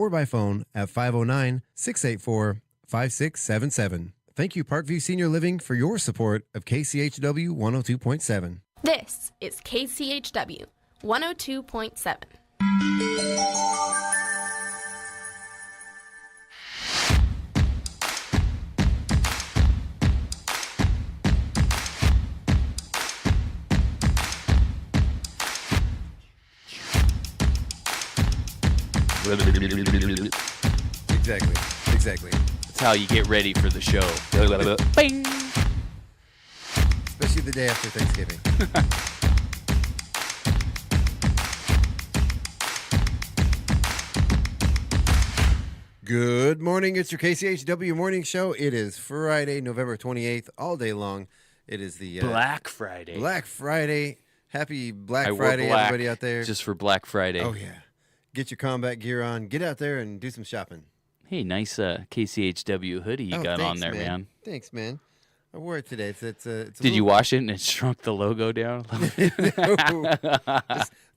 or by phone at 509-684-5677. Thank you, Parkview Senior Living, for your support of KCHW 102.7. This is KCHW 102.7. Exactly. That's how you get ready for the show. Bing! Especially the day after Thanksgiving. Good morning. It's your KCHW morning show. It is Friday, November 28th, all day long. It is the Black Friday. Black Friday. Happy Black I wore Friday, black everybody out there. just for Black Friday. Oh, yeah. Get your combat gear on. Get out there and do some shopping. Hey, nice KCHW hoodie you got on there, man. Thanks, man. I wore it today. Did you wash it and it shrunk the logo down? No.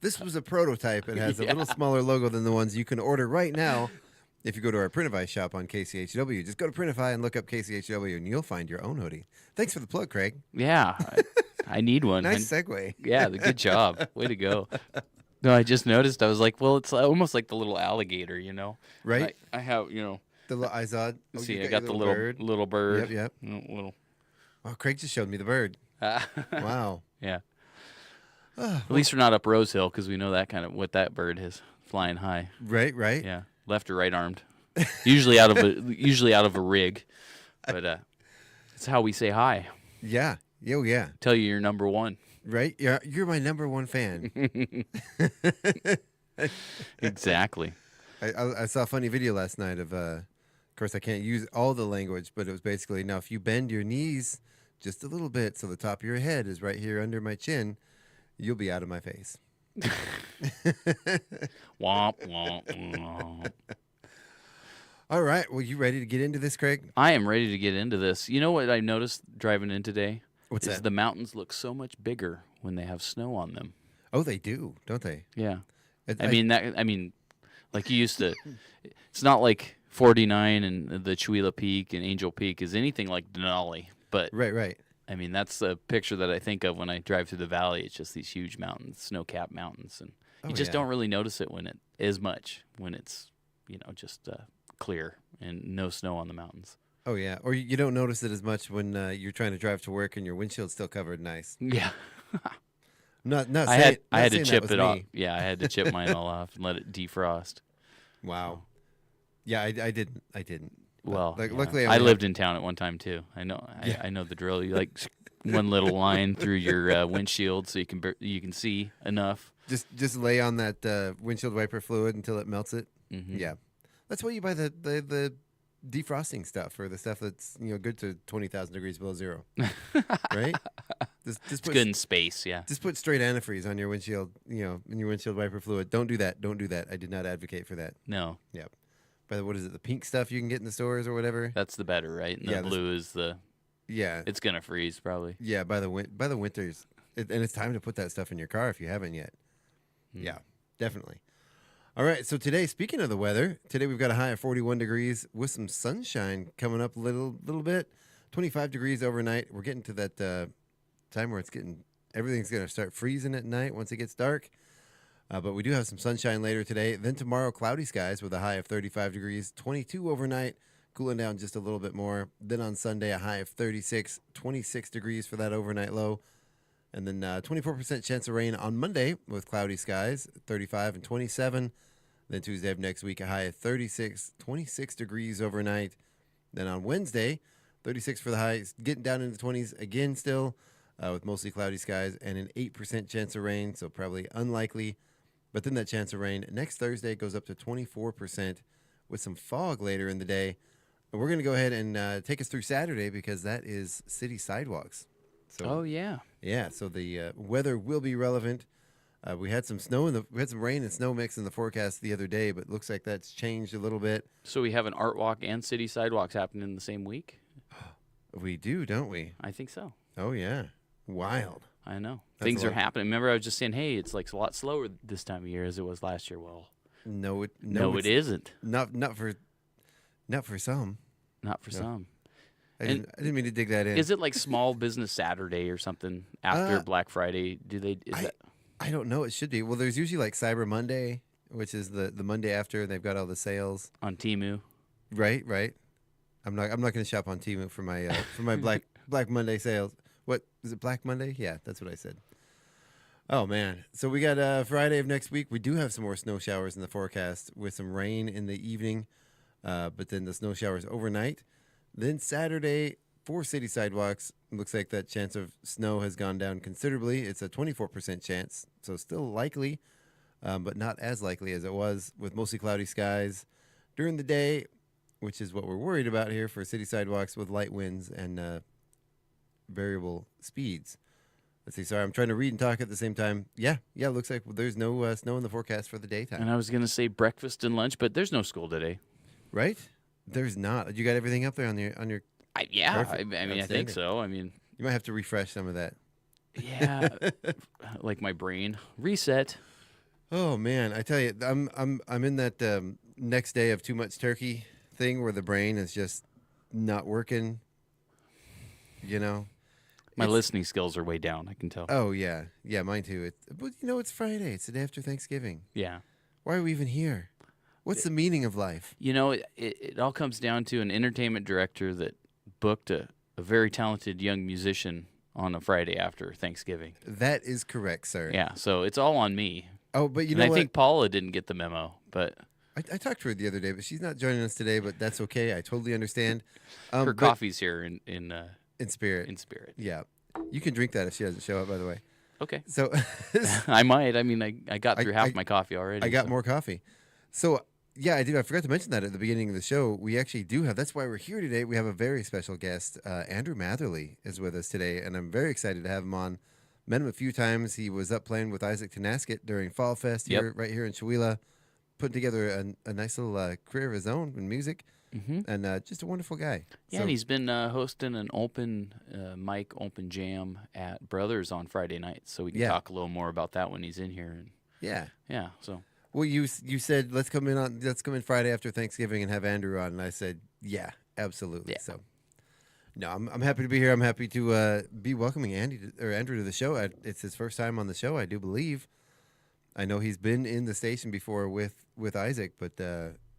This was a prototype. It has a little smaller logo than the ones you can order right now. If you go to our Printify shop on KCHW, just go to Printify and look up KCHW, and you'll find your own hoodie. Thanks for the plug, Craig. Yeah, I need one. Nice segue. Yeah, good job. Way to go. No, I just noticed. I was like, well, it's almost like the little alligator, you know? Right? I have, The little Izod. Oh, see, I got the little bird. Yep. Little. Oh, Craig just showed me the bird. Wow. Yeah. At least we're not up Rose Hill because we know that kind of what that bird is flying high. Right. Yeah, left or right armed. usually out of a rig, but it's how we say hi. Yeah. Oh, yeah. Tell you you're number one. Right? You're my number one fan. Exactly. I saw a funny video last night of course, I can't use all the language, but it was basically, now if you bend your knees just a little bit so the top of your head is right here under my chin, you'll be out of my face. Womp, womp, womp. All right. Well, you ready to get into this, Craig? I am ready to get into this. You know what I noticed driving in today? What's that? The mountains look so much bigger when they have snow on them. Oh, they do, don't they? Yeah. I mean, like you used to. It's not like 49 and the Chewelah Peak and Angel Peak is anything like Denali, but right. I mean, that's a picture that I think of when I drive through the valley. It's just these huge mountains, snow-capped mountains, and you just don't really notice it when it's just clear and no snow on the mountains. Oh yeah, or you don't notice it as much when you're trying to drive to work and your windshield's still covered in ice. Yeah. I had to chip it off. Yeah, I had to chip mine all off and let it defrost. Wow. Yeah, I didn't. Well, luckily I lived in town at one time too. I know. Yeah. I know the drill. You like one little line through your windshield so you can see enough. Just lay on that windshield wiper fluid until it melts it. Mm-hmm. Yeah, that's why you buy the defrosting stuff, or the stuff that's good to 20,000 degrees below zero. Right? It's good in space. Yeah. Just put straight antifreeze on your windshield. In your windshield wiper fluid. Don't do that. I did not advocate for that. No. Yep. But what is it? The pink stuff you can get in the stores or whatever. That's the better, right? And the blue is the. Yeah. It's gonna freeze probably. Yeah. By the winters, and it's time to put that stuff in your car if you haven't yet. Yeah, definitely. All right. So today, speaking of the weather, today we've got a high of 41 degrees with some sunshine coming up a little bit. 25 degrees overnight. We're getting to that time where everything's going to start freezing at night once it gets dark. But we do have some sunshine later today. Then tomorrow, cloudy skies with a high of 35 degrees, 22 overnight, cooling down just a little bit more. Then on Sunday, a high of 36, 26 degrees for that overnight low. And then 24% chance of rain on Monday with cloudy skies, 35 and 27. Then Tuesday of next week, a high of 36, 26 degrees overnight. Then on Wednesday, 36 for the highs, getting down into the 20s again still, with mostly cloudy skies and an 8% chance of rain, so probably unlikely. But then that chance of rain next Thursday goes up to 24% with some fog later in the day. And we're going to go ahead and take us through Saturday because that is city sidewalks. So, oh, yeah. Yeah, so the weather will be relevant. We had some rain and snow mix in the forecast the other day, but it looks like that's changed a little bit. So we have an art walk and city sidewalks happening in the same week? We do, don't we? I think so. Oh, yeah. Wild. I know. Things are happening. Remember, I was just saying, hey, it's like a lot slower this time of year as it was last year. Well, No, No, it isn't. Not for some. Not for No. some. I didn't mean to dig that in. Is it like Small Business Saturday or something after Black Friday? I don't know. It should be. Well, there's usually like Cyber Monday, which is the Monday after, and they've got all the sales. On Temu? Right. I'm not going to shop on Temu for my Black Monday sales. What is it? Black Monday? Yeah, that's what I said. Oh man! So we got Friday of next week. We do have some more snow showers in the forecast with some rain in the evening, but then the snow showers overnight. Then Saturday, 4 city sidewalks. Looks like that chance of snow has gone down considerably. It's a 24% chance, so still likely, but not as likely as it was with mostly cloudy skies during the day, which is what we're worried about here for city sidewalks with light winds and variable speeds. Let's see. Sorry, I'm trying to read and talk at the same time. Yeah. Looks like there's no snow in the forecast for the daytime. And I was going to say breakfast and lunch, but there's no school today. Right? There's not. You got everything up there on your. I think so. I mean, you might have to refresh some of that. Yeah, like my brain reset. Oh man, I tell you, I'm in that next day of too much turkey thing where the brain is just not working. You know. My listening skills are way down, I can tell. Oh, yeah. Yeah, mine too. But, it's Friday. It's the day after Thanksgiving. Yeah. Why are we even here? What's the meaning of life? It all comes down to an entertainment director that booked a very talented young musician on a Friday after Thanksgiving. That is correct, sir. Yeah, so it's all on me. Oh, but you know what? I think Paula didn't get the memo, but... I talked to her the other day, but she's not joining us today, but that's okay. I totally understand. Her coffee's here in spirit. In spirit. Yeah. You can drink that if she doesn't show up, by the way. Okay. So I might. I mean, I got through half my coffee already. I got more coffee. So, yeah, I did. I forgot to mention that at the beginning of the show. We actually do have, that's why we're here today. We have a very special guest. Andrew Matherly is with us today, and I'm very excited to have him on. Met him a few times. He was up playing with Isaac Tenasket during Fall Fest right here in Chewelah, putting together a nice little career of his own in music. Mm-hmm. And just a wonderful guy. Yeah, and he's been hosting an open mic, open jam at Brothers on Friday nights, so we can talk a little more about that when he's in here. And yeah. So, well, you said let's come in Friday after Thanksgiving and have Andrew on, and I said yeah, absolutely. Yeah. So, no, I'm happy to be here. I'm happy to be welcoming Andrew to the show. It's his first time on the show, I do believe. I know he's been in the station before with Isaac, but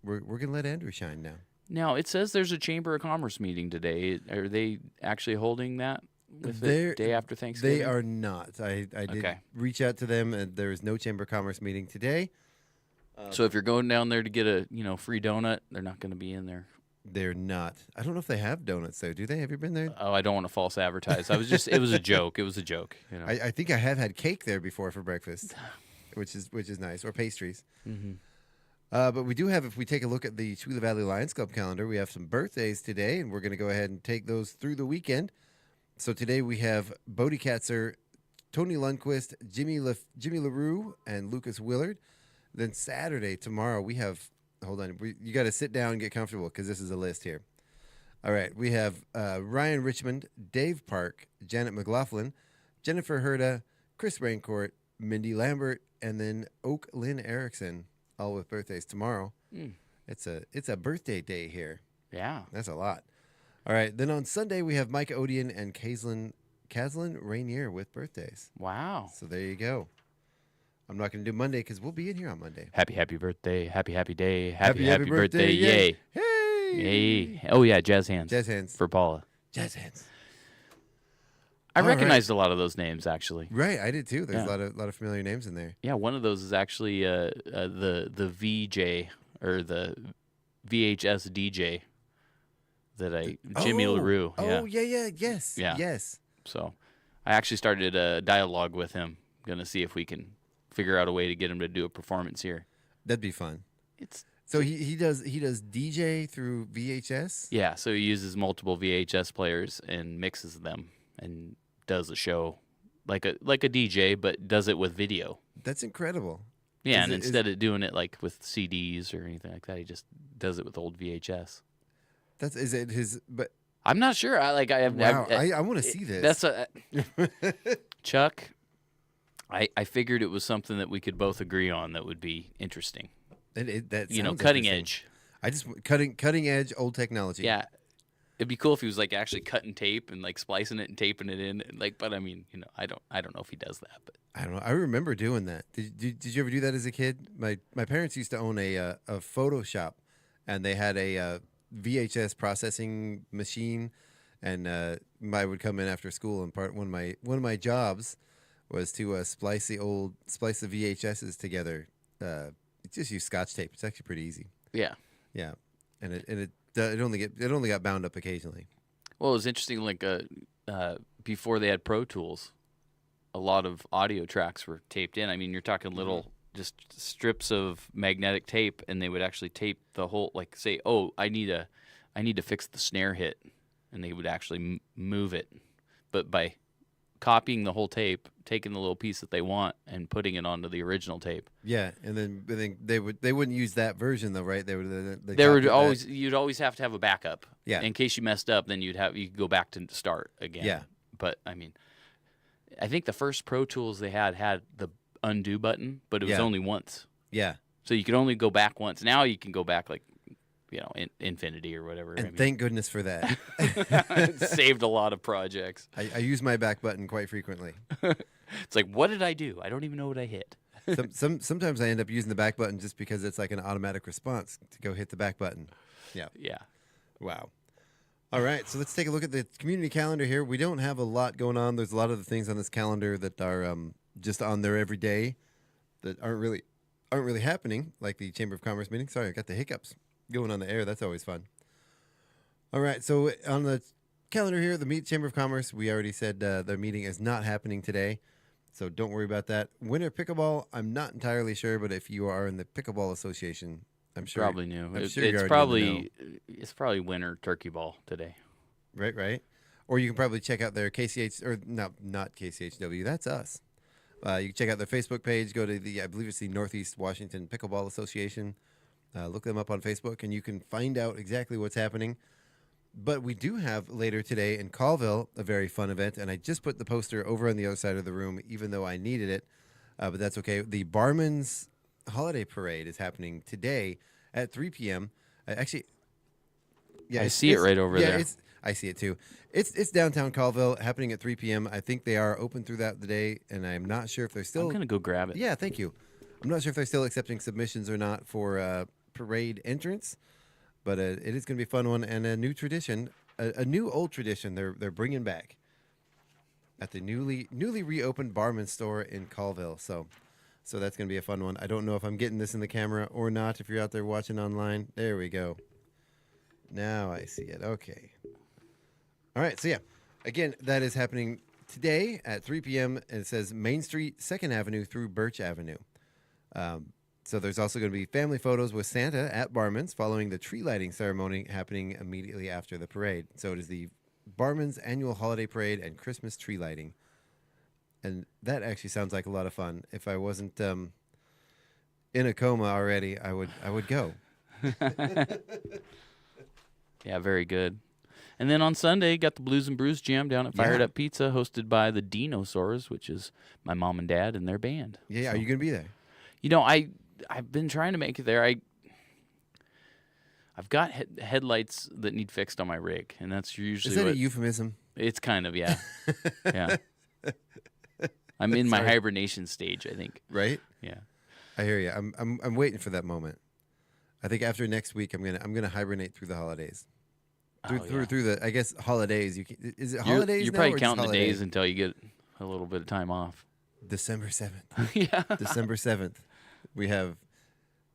we're gonna let Andrew shine now. Now, it says there's a Chamber of Commerce meeting today. Are they actually holding that with the day after Thanksgiving? They are not. I did reach out to them, and there is no Chamber of Commerce meeting today. So if you're going down there to get a free donut, they're not going to be in there. They're not. I don't know if they have donuts, though. Do they? Have you been there? Oh, I don't want to false advertise. It was a joke. It was a joke. I think I have had cake there before for breakfast, which is nice, or pastries. Mm-hmm. But we do have, if we take a look at the Chewelah Valley Lions Club calendar, we have some birthdays today, and we're going to go ahead and take those through the weekend. So today we have Bodie Katzer, Tony Lundquist, Jimmy LaRue, and Lucas Willard. Then Saturday, tomorrow, we have, hold on, you got to sit down and get comfortable because this is a list here. All right, we have Ryan Richmond, Dave Park, Janet McLaughlin, Jennifer Herda, Chris Raincourt, Mindy Lambert, and then Oak Lynn Erickson. All with birthdays tomorrow. It's a birthday day here. Yeah. That's a lot. All right. Then on Sunday, we have Mike Odian and Kazlin Rainier with birthdays. Wow. So there you go. I'm not going to do Monday because we'll be in here on Monday. Happy birthday. Happy day. Happy birthday. Yay. Hey. Yay. Oh, yeah. Jazz hands. Jazz hands. For Paula. Jazz hands. I recognized a lot of those names, actually. Right, I did too. There's a lot of familiar names in there. Yeah, one of those is actually the VJ or the VHS DJ that Jimmy LaRue. Oh, yes. So I actually started a dialogue with him. Gonna see if we can figure out a way to get him to do a performance here. That'd be fun. So he does DJ through VHS? Yeah, so he uses multiple VHS players and mixes them and does a show like a DJ, but does it with video. That's incredible. Yeah, instead of doing it like with CDs or anything like that, he just does it with old VHS. Is it his? But I'm not sure. I want to see this. Chuck. I figured it was something that we could both agree on that would be interesting. That you know, sounds cutting interesting. edge. I just cutting edge old technology. Yeah. It'd be cool if he was like actually cutting tape and like splicing it and taping it in. Like, but I mean, you know, I don't know if he does that, but I don't know. I remember doing that. Did you ever do that as a kid? My parents used to own a photo shop, and they had a VHS processing machine, and I would come in after school, and one of my jobs was to splice the VHSs together. Just use Scotch tape. It's actually pretty easy. yeah. Yeah, and it only got bound up occasionally. Well, it was interesting. Like, before they had Pro Tools, a lot of audio tracks were taped in. I mean, you're talking little just strips of magnetic tape, and they would actually tape the whole. Like, say, oh, I need to fix the snare hit, and they would actually move it, but by copying the whole tape, taking the little piece that they want, and putting it onto the original tape. Yeah, and then they wouldn't use that version though, right? You'd always have to have a backup. Yeah. In case you messed up, then you could go back to start again. Yeah. But I mean, I think the first Pro Tools they had the undo button, but it was only once. Yeah. So you could only go back once. Now you can go back like, you know, infinity or whatever. And thank goodness for that. It saved a lot of projects. I use my back button quite frequently. It's like, what did I do? I don't even know what I hit. Sometimes I end up using the back button just because it's like an automatic response to go hit the back button. Yeah. Yeah. Wow. All right, so let's take a look at the community calendar here. We don't have a lot going on. There's a lot of the things on this calendar that are just on there every day that aren't really happening, like the Chamber of Commerce meeting. Sorry, I got the hiccups going on the air. That's always fun. All right, so on the calendar here, the Chamber of Commerce, we already said the meeting is not happening today, so don't worry about that. Winter pickleball, I'm not entirely sure, but if you are in the Pickleball Association, I'm sure Probably new. I'm It's sure you're already in the it's probably winter turkey ball today. know. Right. Or you can probably check out their not KCHW. That's us. You can check out their Facebook page. Go to I believe it's the Northeast Washington Pickleball Association. Look them up on Facebook, and you can find out exactly what's happening. But we do have later today in Colville a very fun event, and I just put the poster over on the other side of the room, even though I needed it, but that's okay. The Barman's Holiday Parade is happening today at 3 p.m. Actually, yeah, I see it right over there. I see it too. It's downtown Colville, happening at 3 p.m. I think they are open throughout the day, and I'm not sure if they're still. I'm gonna go grab it. Yeah, thank you. I'm not sure if they're still accepting submissions or not for parade entrance, but it is going to be a fun one and a new tradition, a new old tradition. They're bringing back at the newly reopened Barman store in Colville. So that's going to be a fun one. I don't know if I'm getting this in the camera or not. If you're out there watching online, there we go. Now I see it. Okay. All right. So yeah, again, that is happening today at 3 p.m. and it says Main Street, 2nd Avenue through Birch Avenue. So there's also going to be family photos with Santa at Barman's following the tree lighting ceremony happening immediately after the parade. So it is the Barman's annual holiday parade and Christmas tree lighting. And that actually sounds like a lot of fun. If I wasn't in a coma already, I would go. Yeah, very good. And then on Sunday, got the Blues and Brews Jam down at Fired Up Pizza, hosted by the Dinosaurs, which is my mom and dad and their band. Yeah, so, are you going to be there? You know, I've been trying to make it there. I've got headlights that need fixed on my rig, and that's usually is that a euphemism? It's kind of, yeah. Yeah. I'm in my hibernation stage, I think. Right? Yeah. I hear you. I'm waiting for that moment. I think after next week, I'm gonna hibernate through the holidays. Through the I guess holidays. Is it holidays? You're now, probably or counting just the days until you get a little bit of time off. December 7th. Yeah. December 7th. We have,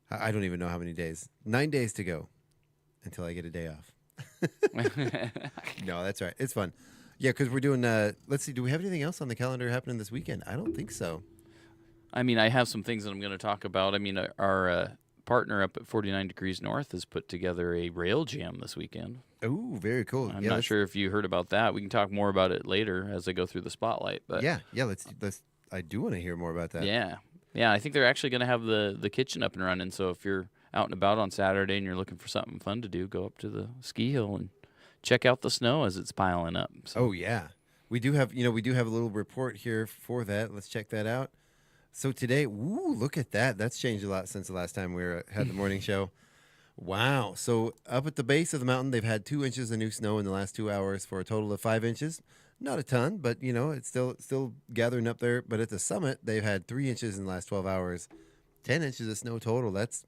I don't even know how many days. 9 days to go until I get a day off. No, that's right. It's fun. Yeah, because we're doing, let's see, do we have anything else on the calendar happening this weekend? I don't think so. I mean, I have some things that I'm going to talk about. I mean, our partner up at 49 Degrees North has put together a rail jam this weekend. Oh, very cool. I'm not sure if you heard about that. We can talk more about it later as I go through the spotlight. But yeah, let's. I do want to hear more about that. Yeah. I think they're actually going to have the kitchen up and running. So if you're out and about on Saturday and you're looking for something fun to do, go up to the ski hill and check out the snow as it's piling up. So. Oh yeah, we do have a little report here for that. Let's check that out. So today, look at that. That's changed a lot since the last time had the morning show. Wow. So up at the base of the mountain, they've had 2 inches of new snow in the last 2 hours for a total of 5 inches. Not a ton, but it's still gathering up there. But at the summit, they've had 3 inches in the last 12 hours, 10 inches of snow total. That's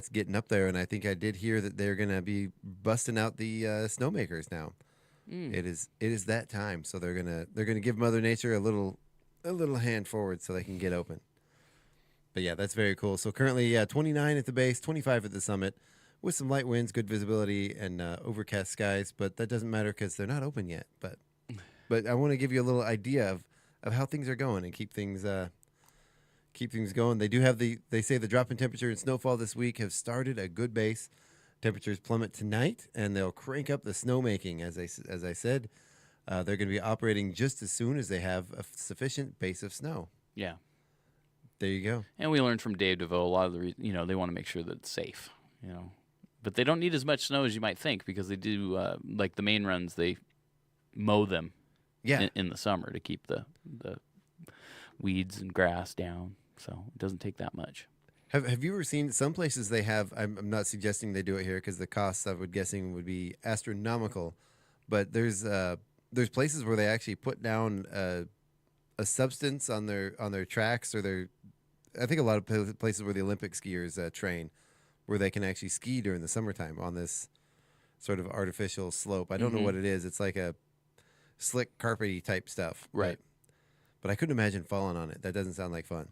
getting up there. And I think I did hear that they're going to be busting out the snowmakers now. It is that time. So they're gonna give Mother Nature a little hand forward so they can get open. But yeah, that's very cool. So currently, 29 at the base, 25 at the summit, with some light winds, good visibility, and overcast skies. But that doesn't matter because they're not open yet. But I want to give you a little idea of how things are going and keep things going. They do have they say the drop in temperature and snowfall this week have started a good base. Temperatures plummet tonight, and they'll crank up the snowmaking. As I said, they're going to be operating just as soon as they have a sufficient base of snow. Yeah. There you go. And we learned from Dave DeVoe a lot of they want to make sure that it's safe, But they don't need as much snow as you might think because they do, like the main runs, they mow them in the summer to keep the weeds and grass down. So it doesn't take that much. Have you ever seen some places they have? I'm not suggesting they do it here because the costs I would guessing would be astronomical, but there's places where they actually put down a substance on their tracks or I think a lot of places where the Olympic skiers train, where they can actually ski during the summertime on this sort of artificial slope. I don't know what it is. It's like a slick carpety type stuff, right? But I couldn't imagine falling on it. That doesn't sound like fun.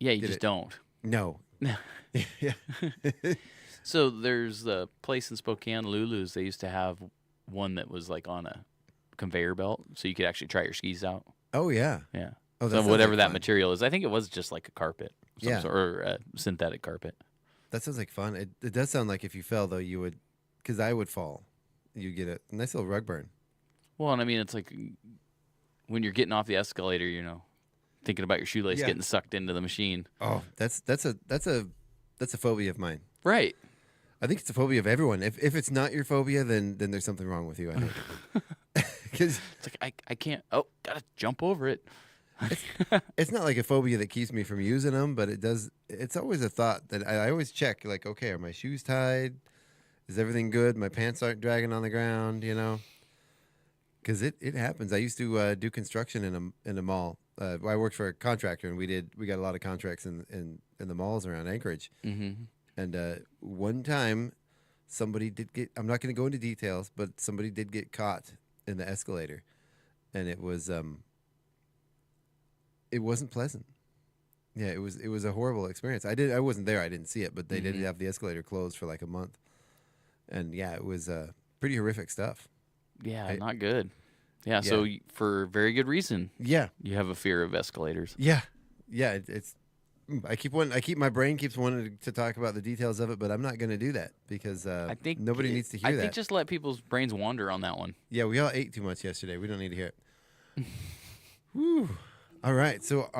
Yeah, you just don't. No. Yeah. So there's the place in Spokane, Lulu's. They used to have one that was like on a conveyor belt, so you could actually try your skis out. Oh yeah. Yeah. Oh, so whatever that material is, I think it was just like a carpet, or a synthetic carpet. That sounds like fun. It does sound like if you fell though, you would, because I would fall. You get a nice little rug burn. Well, and I mean, it's like when you're getting off the escalator, thinking about your shoelace getting sucked into the machine. Oh, that's a phobia of mine. Right. I think it's a phobia of everyone. If it's not your phobia, then there's something wrong with you. I think. Because it's like I can't. Oh, gotta jump over it. It's not like a phobia that keeps me from using them, but it does. It's always a thought that I always check. Like, okay, are my shoes tied? Is everything good? My pants aren't dragging on the ground, Because it happens. I used to do construction in a mall. I worked for a contractor, and we got a lot of contracts in the malls around Anchorage. Mm-hmm. And one time, somebody did get. I'm not going to go into details, but somebody did get caught in the escalator, and it was it wasn't pleasant. Yeah, it was a horrible experience. I wasn't there. I didn't see it, but they did have the escalator closed for like a month, and yeah, it was pretty horrific stuff. Yeah, not good. Yeah, so for very good reason. Yeah, you have a fear of escalators. Yeah, it's. My brain keeps wanting to talk about the details of it, but I'm not going to do that because I think nobody needs to hear that. I think just let people's brains wander on that one. Yeah, we all ate too much yesterday. We don't need to hear it. Whew. All right, so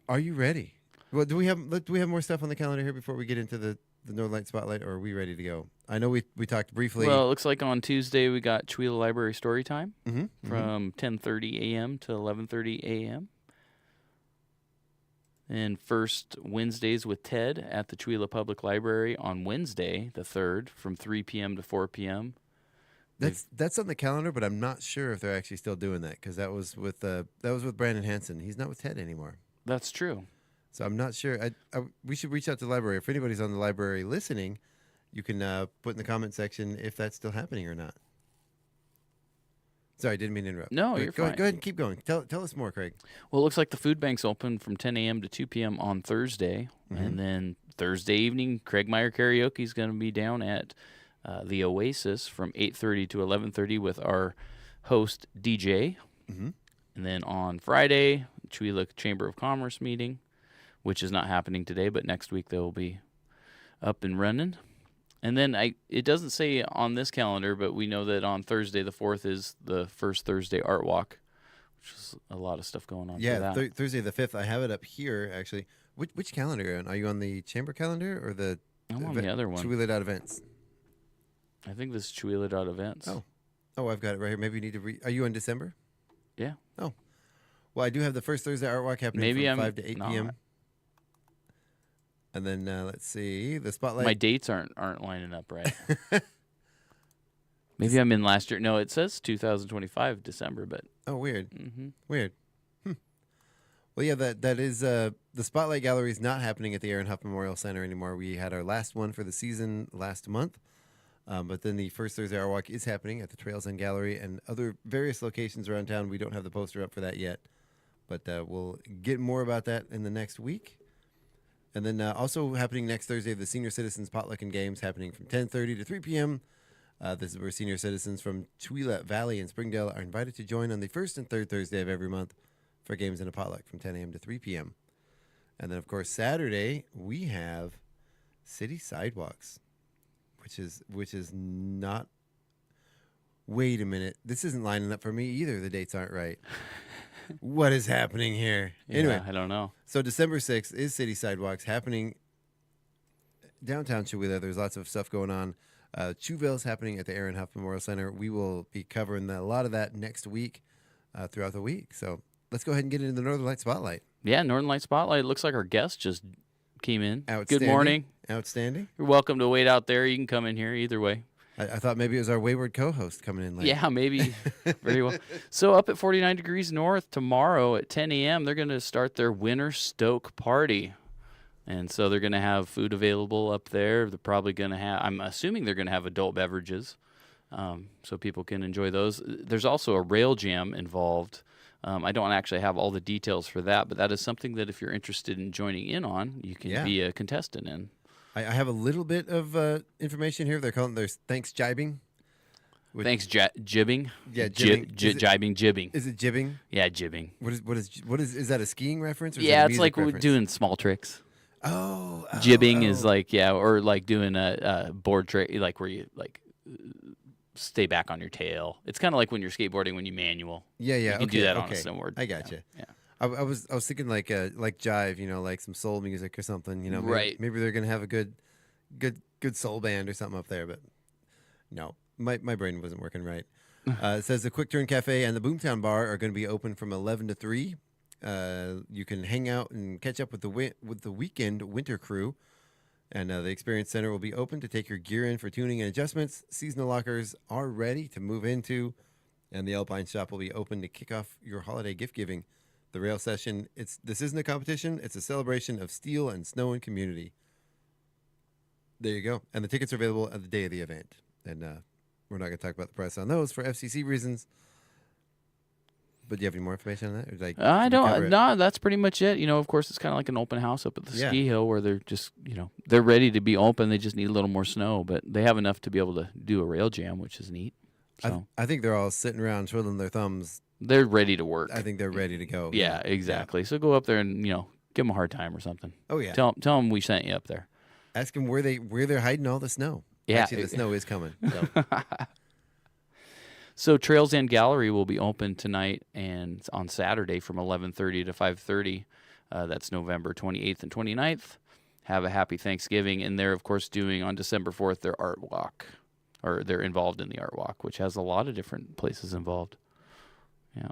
are you ready? Well, do we have more stuff on the calendar here before we get into the Northern Light Spotlight, or are we ready to go? I know we talked briefly. Well, it looks like on Tuesday we got Chewela Library Story Time from 10:30 a.m. to 11:30 a.m. And first Wednesdays with Ted at the Chewela Public Library on Wednesday, the 3rd, from 3 p.m. to 4 p.m. That's on the calendar, but I'm not sure if they're actually still doing that because that was with Brandon Hansen. He's not with Ted anymore. That's true. So I'm not sure. We should reach out to the library. If anybody's on the library listening, you can put in the comment section if that's still happening or not. Sorry, didn't mean to interrupt. No, you're fine. Go ahead and keep going. Tell us more, Craig. Well, it looks like the food bank's open from 10 a.m. to 2 p.m. on Thursday. And then Thursday evening, Craig Meyer Karaoke is going to be down at the Oasis from 8:30 to 11:30 with our host, DJ. And then on Friday, Chewela Chamber of Commerce meeting, which is not happening today, but next week they'll be up and running. And then it doesn't say on this calendar, but we know that on Thursday, the 4th, is the first Thursday Art Walk, which is a lot of stuff going on. Yeah, Thursday the 5th. I have it up here, actually. Which calendar? Are you on the chamber calendar or the I'm on the other one. Chewela.events. I think this is Chewela.events. Oh, I've got it right here. Maybe you need to are you in December? Yeah. Oh. Well, I do have the first Thursday Art Walk happening from 5 to 8 p.m. And then let's see the spotlight. My dates aren't lining up right. Maybe I'm in last year. No, it says 2025 December, but oh, weird. Weird. Well, yeah, that is the Spotlight Gallery is not happening at the Aaron Huff Memorial Center anymore. We had our last one for the season last month, but then the first Thursday Art Walk is happening at the Trails End Gallery and other various locations around town. We don't have the poster up for that yet, but we'll get more about that in the next week. And then also happening next Thursday, the Senior Citizens Potluck and Games happening from 10:30 to 3 p.m. This is where senior citizens from Tuila Valley and Springdale are invited to join on the first and third Thursday of every month for games and a potluck from 10 a.m. to 3 p.m. And then, of course, Saturday we have City Sidewalks, which is not. Wait a minute, this isn't lining up for me either. The dates aren't right. What is happening here? Anyway, I don't know. So December 6th is City Sidewalks happening downtown Tuila. There's lots of stuff going on. Chuville's happening at the Aaron Huff Memorial Center. We will be covering a lot of that next week, throughout the week. So let's go ahead and get into the Northern Light Spotlight. Yeah, Northern Light Spotlight. It looks like our guest just came in. Outstanding. Good morning. Outstanding. You're welcome to wait out there. You can come in here either way. I thought maybe it was our wayward co-host coming in late. Yeah, maybe. Very well. So up at 49 degrees north tomorrow at 10 a.m., they're going to start their Winter Stoke Party. And so they're going to have food available up there. They're probably going to have, I'm assuming they're going to have adult beverages, so people can enjoy those. There's also a rail jam involved. I don't actually have all the details for that, but that is something that if you're interested in joining in on, you can be a contestant in. I have a little bit of information here. They're calling there's thanks jibbing. Thanks jibbing. Yeah, jibbing. Jibbing, jibbing. Is it jibbing? Yeah, jibbing. What is that a skiing reference? Or Yeah, is it's that a music like reference? doing small tricks. Oh, Jibbing is like or like doing a board trick, like where you like stay back on your tail. It's kind of like when you're skateboarding when you manual. Yeah. You can do that on a snowboard. I got you. Yeah. I was thinking like jive, like some soul music or something, maybe, Right. Maybe they're gonna have a good soul band or something up there, but no, my brain wasn't working right. It says the Quick Turn Cafe and the Boomtown Bar are going to be open from 11 to 3. You can hang out and catch up with the weekend winter crew, and the Experience Center will be open to take your gear in for tuning and adjustments. Seasonal lockers are ready to move into, and the Alpine Shop will be open to kick off your holiday gift giving. The rail session, this isn't a competition, it's a celebration of steel and snow and community. There you go. And the tickets are available at the day of the event. And we're not going to talk about the price on those for FCC reasons. But do you have any more information on that? Or I don't. No, that's pretty much it. Of course, it's kind of like an open house up at the ski hill where they're just, they're ready to be open. They just need a little more snow, but they have enough to be able to do a rail jam, which is neat. So I think they're all sitting around twiddling their thumbs. They're ready to work. I think they're ready to go. Yeah, exactly. Yeah. So go up there and give them a hard time or something. Oh yeah. Tell them we sent you up there. Ask them where they're hiding all the snow. Yeah, actually, the snow is coming. So. So Trails End Gallery will be open tonight and on Saturday from 11:30 to 5:30. That's November 28th and 29th. Have a happy Thanksgiving. And they're, of course, doing on December 4th their art walk. Or they're involved in the art walk, which has a lot of different places involved. Yeah.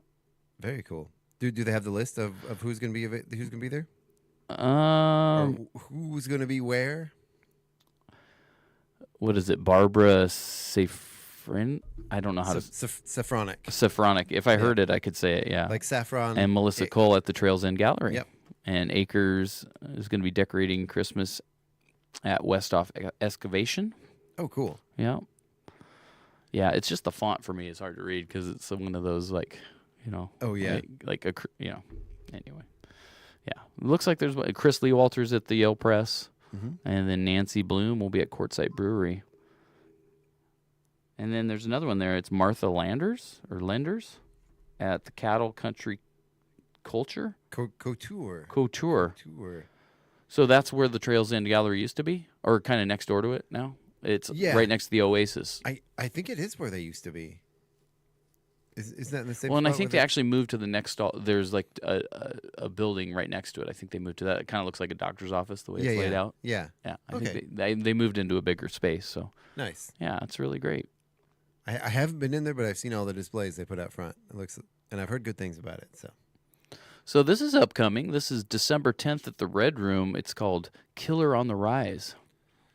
Very cool. Do they have the list of who's going to be there? Or who's going to be where? What is it? Barbara Safran? I don't know how to. Safronic. Safronic. If I heard it, I could say it. Yeah. Like saffron. And Melissa Cole at the Trails End Gallery. Yep. And Acres is going to be decorating Christmas at Westoff Excavation. Oh, cool. Yeah. Yeah, it's just the font for me is hard to read because it's one of those Oh yeah. Anyway. Yeah, it looks like there's Chris Lee Walters at the Yale Press, and then Nancy Bloom will be at Quartzsite Brewery. And then there's another one there. It's Martha Lenders at the Cattle Country Culture Couture. So that's where the Trails End Gallery used to be, or kind of next door to it now. It's right next to the Oasis. I think it is where they used to be. Is that in the same? Well, and I think they actually moved to the next. There's like a building right next to it. I think they moved to that. It kind of looks like a doctor's office the way it's laid out. Yeah. Yeah. I think they moved into a bigger space. So nice. Yeah, it's really great. I haven't been in there, but I've seen all the displays they put out front. It looks, and I've heard good things about it. So this is upcoming. This is December 10th at the Red Room. It's called Killer on the Rise.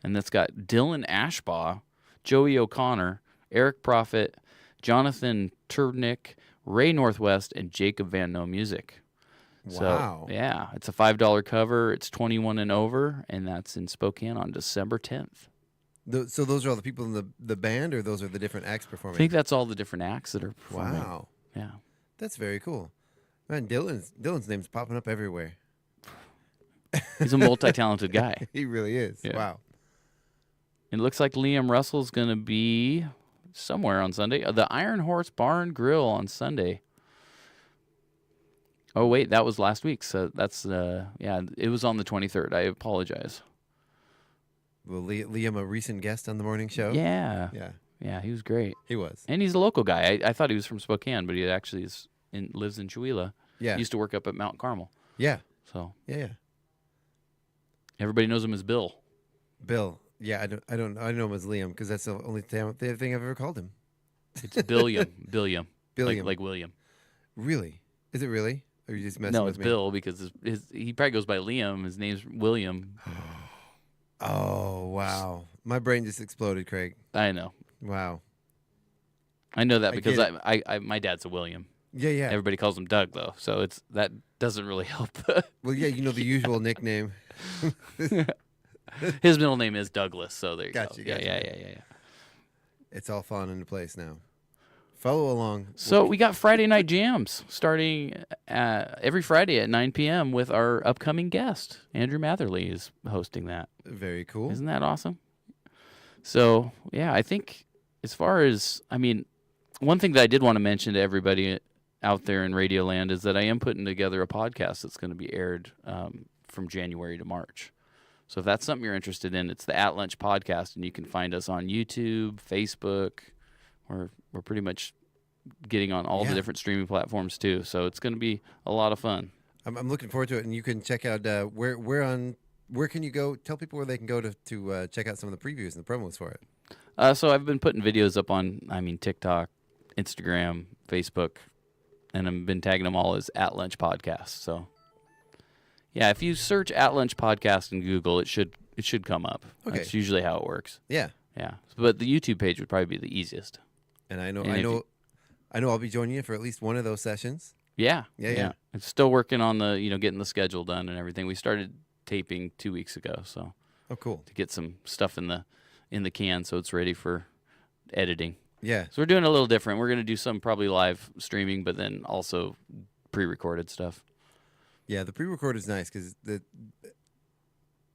And that's got Dylan Ashbaugh, Joey O'Connor, Eric Prophet, Jonathan Turnick, Ray Northwest, and Jacob Van No Music. Wow. So, yeah, it's a $5 cover. It's 21 and over, and that's in Spokane on December 10th. So those are all the people in the band, or those are the different acts performing? I think that's all the different acts that are performing. Wow. Yeah. That's very cool. Man, Dylan's name's popping up everywhere. He's a multi-talented guy. He really is. Yeah. Wow. It looks like Liam Russell's going to be somewhere on Sunday. The Iron Horse Bar and Grill on Sunday. Oh, wait, that was last week. So that's, it was on the 23rd. I apologize. Well, Liam, a recent guest on the morning show? Yeah. Yeah. Yeah, he was great. He was. And he's a local guy. I thought he was from Spokane, but he actually lives in Chewelah. Yeah. He used to work up at Mount Carmel. Yeah. So Yeah. everybody knows him as Bill. Bill. Yeah, I know him as Liam because that's the only thing I've ever called him. It's Billiam. Billiam. Billiam. Like William. Really? Is it really? Or are you just messing No, with it's me? Bill because he probably goes by Liam. His name's William. Oh, wow. My brain just exploded, Craig. I know. Wow. I know that I because get I my dad's a William. Yeah, yeah. Everybody calls him Doug though, so that doesn't really help. Well, yeah, the usual nickname. His middle name is Douglas, so there you Gotcha, go. gotcha. Yeah. It's all falling into place now. Follow along. So we got Friday night jams starting every Friday at 9 p.m. with our upcoming guest. Andrew Matherly is hosting that. Very cool. Isn't that awesome? So, yeah, I think as far as, one thing that I did want to mention to everybody out there in Radio Land is that I am putting together a podcast that's going to be aired from January to March. So if that's something you're interested in, it's the At Lunch Podcast, and you can find us on YouTube, Facebook. We're pretty much getting on all the different streaming platforms too. So it's going to be a lot of fun. I'm looking forward to it, and you can check out where can you go? Tell people where they can go to check out some of the previews and the promos for it. So I've been putting videos up on, TikTok, Instagram, Facebook, and I've been tagging them all as At Lunch Podcast. So, yeah, if you search At Lunch Podcast in Google, it should come up. Okay. That's usually how it works. Yeah. Yeah. But the YouTube page would probably be the easiest. And I know I'll be joining you for at least one of those sessions. Yeah. Yeah. I'm still working on the, getting the schedule done and everything. We started taping 2 weeks ago, so. Oh, cool. To get some stuff in the can so it's ready for editing. Yeah. So we're doing a little different. We're going to do some probably live streaming, but then also pre-recorded stuff. Yeah, the pre-record is nice because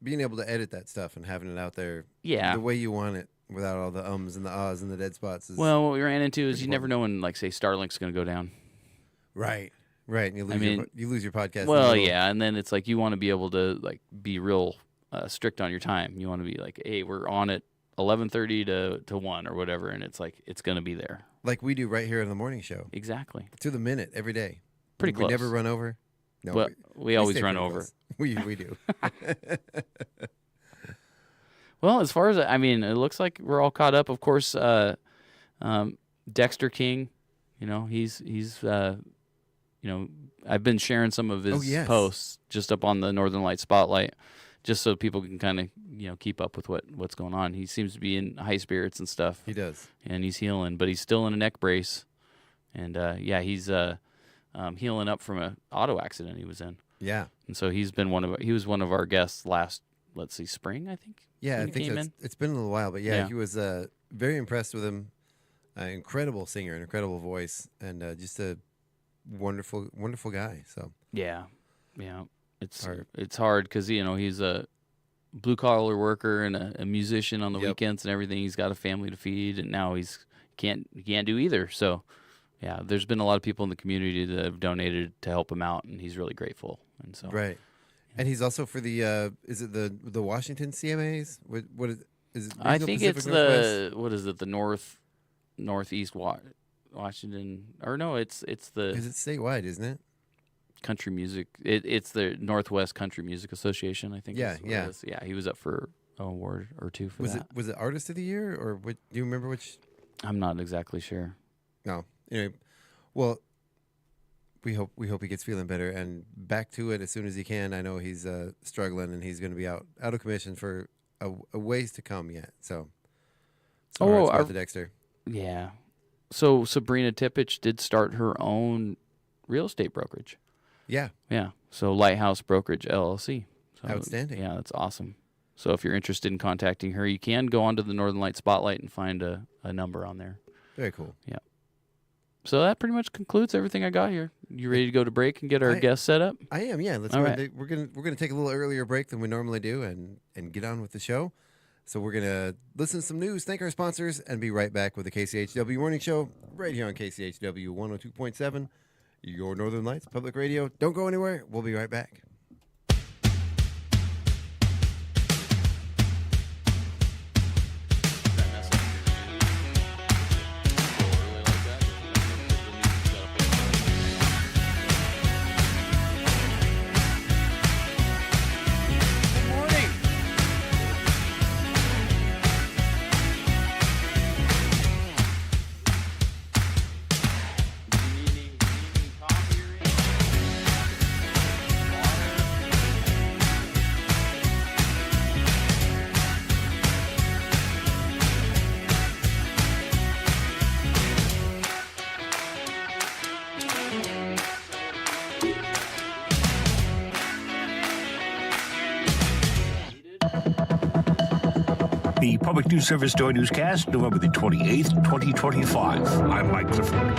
being able to edit that stuff and having it out there the way you want it without all the ums and the ahs and the dead spots is well, what we ran into is you never know when, like, say, Starlink's going to go down. Right. And you lose your podcast. Well, yeah, and then it's like you want to be able to, like, be real strict on your time. You want to be like, hey, we're on at 11:30 to 1 or whatever, and it's like it's going to be there. Like we do right here on the morning show. Exactly. To the minute every day. Pretty close. We never run over. No, well, we always run over. We do. Well, as far as it looks like we're all caught up. Of course, Dexter King, he's I've been sharing some of his posts just up on the Northern Light Spotlight, just so people can kind of keep up with what's going on. He seems to be in high spirits and stuff. He does, and he's healing, but he's still in a neck brace, and he's healing up from an auto accident he was in. Yeah, and so he was one of our guests last, let's see, spring, I think. Yeah, I think it's been a little while, but he was very impressed with him. Incredible singer, an incredible voice, and just a wonderful guy. So yeah, it's hard because he's a blue collar worker and a musician on the weekends and everything. He's got a family to feed, and now he can't do either. So yeah, there's been a lot of people in the community that have donated to help him out, and he's really grateful. And so right. And he's also for the is it the Washington CMAs? What is it? I think Pacific it's Northwest? what is it? The Northeast Washington, or no? It's the. Because it's statewide, isn't it? Country music. It's the Northwest Country Music Association. I think. Yeah. Yeah. He was up for an award or two for that. Was it Artist of the Year or what? Do you remember which? I'm not exactly sure. No. Anyway, well, we hope he gets feeling better and back to it as soon as he can. I know he's struggling, and he's going to be out of commission for a ways to come yet. So our Dexter. Yeah. So Sabrina Tippich did start her own real estate brokerage. Yeah. Yeah. So Lighthouse Brokerage LLC. So, outstanding. Yeah, that's awesome. So if you're interested in contacting her, you can go onto the Northern Light Spotlight and find a number on there. Very cool. Yeah. So that pretty much concludes everything I got here. You ready to go to break and get our guest set up? I am. Yeah. Let's All go. Right. We're gonna take a little earlier break than we normally do, and get on with the show. So we're gonna listen to some news, thank our sponsors, and be right back with the KCHW Morning Show right here on KCHW 102.7, your Northern Lights Public Radio. Don't go anywhere. We'll be right back. The Public News Service Joy Newscast, November the 28th, 2025. I'm Mike Clifford.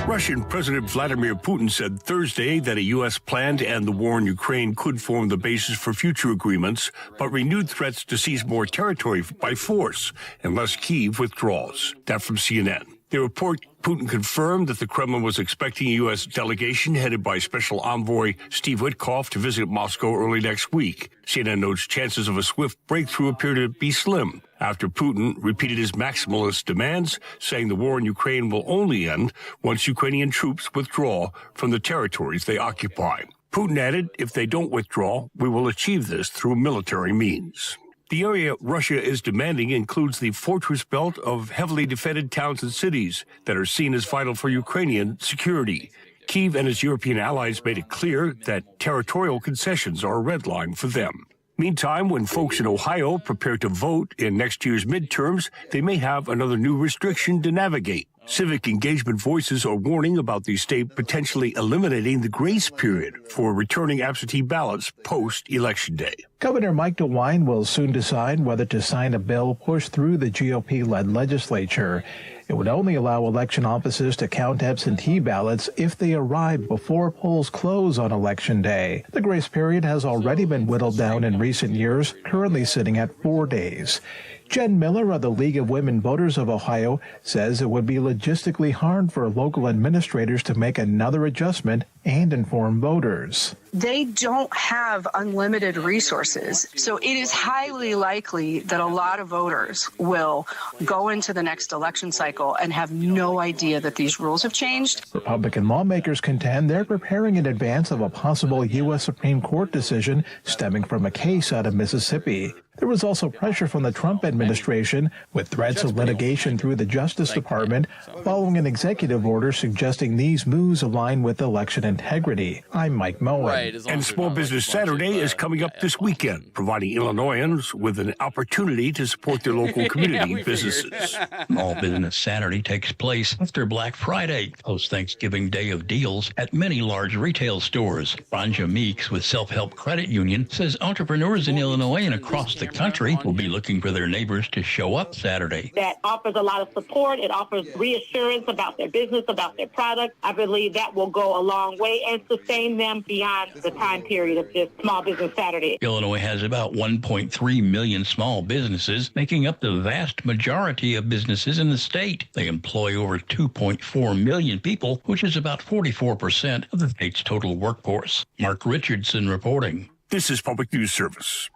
Russian President Vladimir Putin said Thursday that a U.S. plan to end the war in Ukraine could form the basis for future agreements, but renewed threats to seize more territory by force unless Kyiv withdraws. That from CNN. They report Putin confirmed that the Kremlin was expecting a U.S. delegation headed by Special Envoy Steve Witkoff to visit Moscow early next week. CNN notes chances of a swift breakthrough appear to be slim after Putin repeated his maximalist demands, saying the war in Ukraine will only end once Ukrainian troops withdraw from the territories they occupy. Putin added, if they don't withdraw, we will achieve this through military means. The area Russia is demanding includes the fortress belt of heavily defended towns and cities that are seen as vital for Ukrainian security. Kyiv and its European allies made it clear that territorial concessions are a red line for them. Meantime, when folks in Ohio prepare to vote in next year's midterms, they may have another new restriction to navigate. Civic engagement voices are warning about the state potentially eliminating the grace period for returning absentee ballots post-Election Day. Governor Mike DeWine will soon decide whether to sign a bill pushed through the GOP-led legislature. It would only allow election offices to count absentee ballots if they arrive before polls close on Election Day. The grace period has already been whittled down in recent years, currently sitting at 4 days. Jen Miller of the League of Women Voters of Ohio says it would be logistically hard for local administrators to make another adjustment and inform voters. They don't have unlimited resources, so it is highly likely that a lot of voters will go into the next election cycle and have no idea that these rules have changed. Republican lawmakers contend they're preparing in advance of a possible U.S. Supreme Court decision stemming from a case out of Mississippi. There was also pressure from the Trump administration with threats of litigation through the Justice Department following an executive order suggesting these moves align with election integrity. I'm Mike Moen. Right, And Small Business Saturday is coming up this weekend, providing Illinoisans with an opportunity to support their local community businesses. Small Business Saturday takes place after Black Friday, post-Thanksgiving Day of deals at many large retail stores. Ronja Meeks with Self-Help Credit Union says entrepreneurs in Illinois and across the country will be looking for their neighbors to show up Saturday. That offers a lot of support. It offers reassurance about their business, about their product. I believe that will go a long way and sustain them beyond the time period of this Small Business Saturday. Illinois has about 1.3 million small businesses, making up the vast majority of businesses in the state. They employ over 2.4 million people, which is about 44% of the state's total workforce. Mark Richardson reporting. This is Public News Service.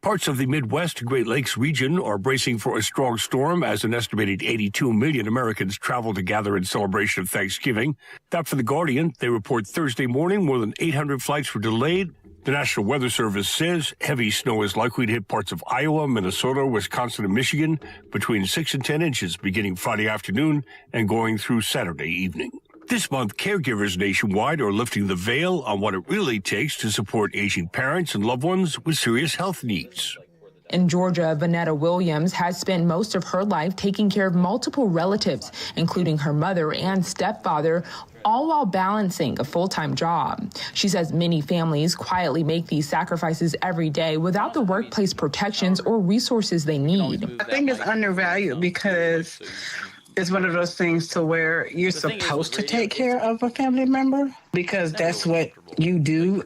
Parts of the Midwest and Great Lakes region are bracing for a strong storm as an estimated 82 million Americans travel to gather in celebration of Thanksgiving. That for The Guardian. They report Thursday morning more than 800 flights were delayed. The National Weather Service says heavy snow is likely to hit parts of Iowa, Minnesota, Wisconsin, and Michigan between 6 and 10 inches beginning Friday afternoon and going through Saturday evening. This month, caregivers nationwide are lifting the veil on what it really takes to support aging parents and loved ones with serious health needs. In Georgia, Vanetta Williams has spent most of her life taking care of multiple relatives, including her mother and stepfather, all while balancing a full-time job. She says many families quietly make these sacrifices every day without the workplace protections or resources they need. I think it's undervalued because it's one of those things to where you're supposed to take care of a family member because that's what you do.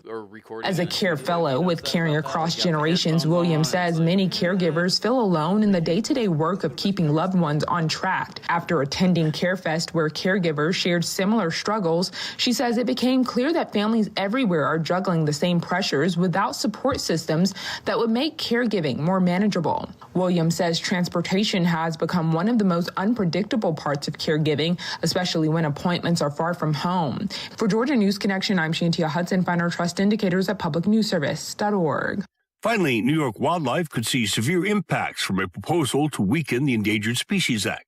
As a care fellow with Caring Across Generations, Williams says many caregivers feel alone in the day-to-day work of keeping loved ones on track. After attending CareFest, where caregivers shared similar struggles, she says it became clear that families everywhere are juggling the same pressures without support systems that would make caregiving more manageable. Williams says transportation has become one of the most unpredictable parts of caregiving, especially when appointments are far from home. For Georgia News Connection, I'm Shantia Hudson. Find our trust indicators at publicnewsservice.org. Finally, New York wildlife could see severe impacts from a proposal to weaken the Endangered Species Act.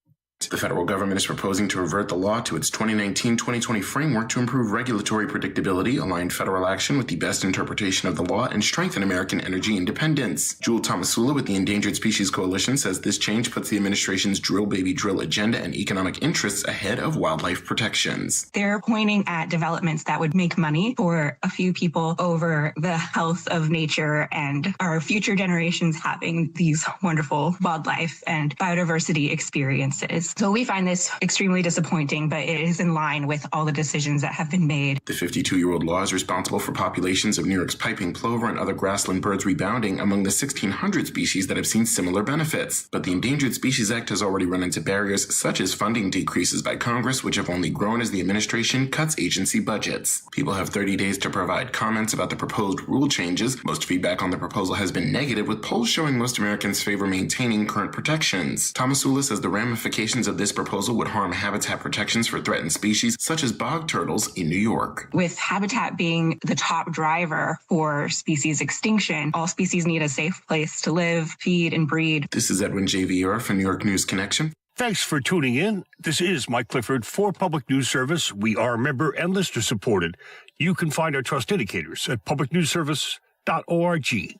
The federal government is proposing to revert the law to its 2019-2020 framework to improve regulatory predictability, align federal action with the best interpretation of the law, and strengthen American energy independence. Jewel Thomasula with the Endangered Species Coalition says this change puts the administration's drill baby drill agenda and economic interests ahead of wildlife protections. They're pointing at developments that would make money for a few people over the health of nature and our future generations having these wonderful wildlife and biodiversity experiences. So we find this extremely disappointing, but it is in line with all the decisions that have been made. The 52-year-old law is responsible for populations of New York's piping plover and other grassland birds rebounding among the 1,600 species that have seen similar benefits. But the Endangered Species Act has already run into barriers such as funding decreases by Congress, which have only grown as the administration cuts agency budgets. People have 30 days to provide comments about the proposed rule changes. Most feedback on the proposal has been negative, with polls showing most Americans favor maintaining current protections. Thomasula says the ramifications of this proposal would harm habitat protections for threatened species such as bog turtles in New York. With habitat being the top driver for species extinction, all species need a safe place to live, feed, and breed. This is Edwin J. Vieira for New York News Connection. Thanks for tuning in. This is Mike Clifford for Public News Service. We are member and listener supported. You can find our trust indicators at publicnewsservice.org.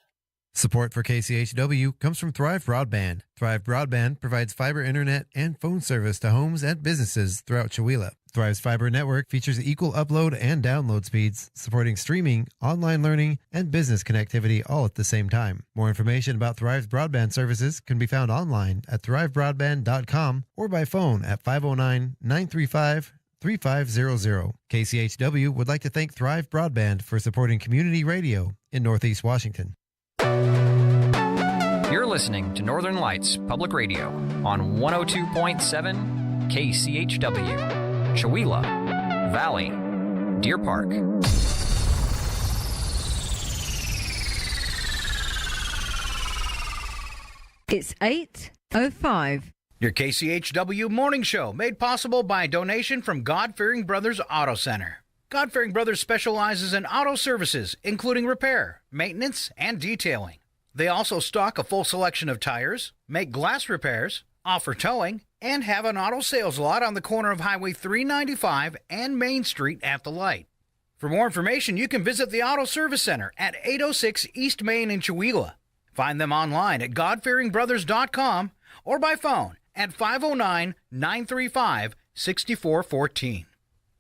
Support for KCHW comes from Thrive Broadband. Thrive Broadband provides fiber internet and phone service to homes and businesses throughout Chewelah. Thrive's fiber network features equal upload and download speeds, supporting streaming, online learning, and business connectivity all at the same time. More information about Thrive's broadband services can be found online at thrivebroadband.com or by phone at 509-935-3500. KCHW would like to thank Thrive Broadband for supporting community radio in Northeast Washington. You're listening to Northern Lights Public Radio on 102.7 KCHW, Chewelah, Valley, Deer Park. It's 8:05. Your KCHW Morning Show, made possible by a donation from God-Fearing Brothers Auto Center. God-Fearing Brothers specializes in auto services, including repair, maintenance, and detailing. They also stock a full selection of tires, make glass repairs, offer towing, and have an auto sales lot on the corner of Highway 395 and Main Street at the light. For more information, you can visit the Auto Service Center at 806 East Main in Chewelah. Find them online at godfearingbrothers.com or by phone at 509-935-6414.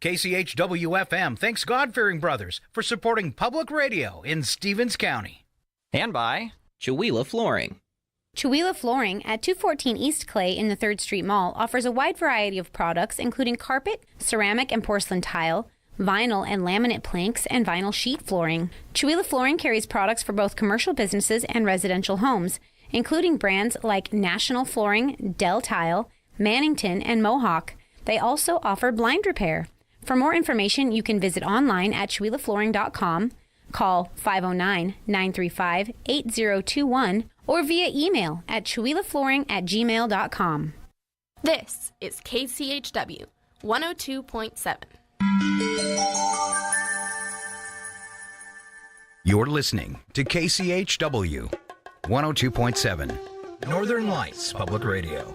KCHW-FM thanks God-Fearing Brothers for supporting public radio in Stevens County. And by Chewelah Flooring. Chewelah Flooring at 214 East Clay in the 3rd Street Mall offers a wide variety of products, including carpet, ceramic and porcelain tile, vinyl and laminate planks, and vinyl sheet flooring. Chewelah Flooring carries products for both commercial businesses and residential homes, including brands like National Flooring, Dell Tile, Mannington, and Mohawk. They also offer blind repair. For more information, you can visit online at CheweLaFlooring.com, call 509-935-8021, or via email at CheweLaFlooring@gmail.com. This is KCHW 102.7. You're listening to KCHW 102.7, Northern Lights Public Radio.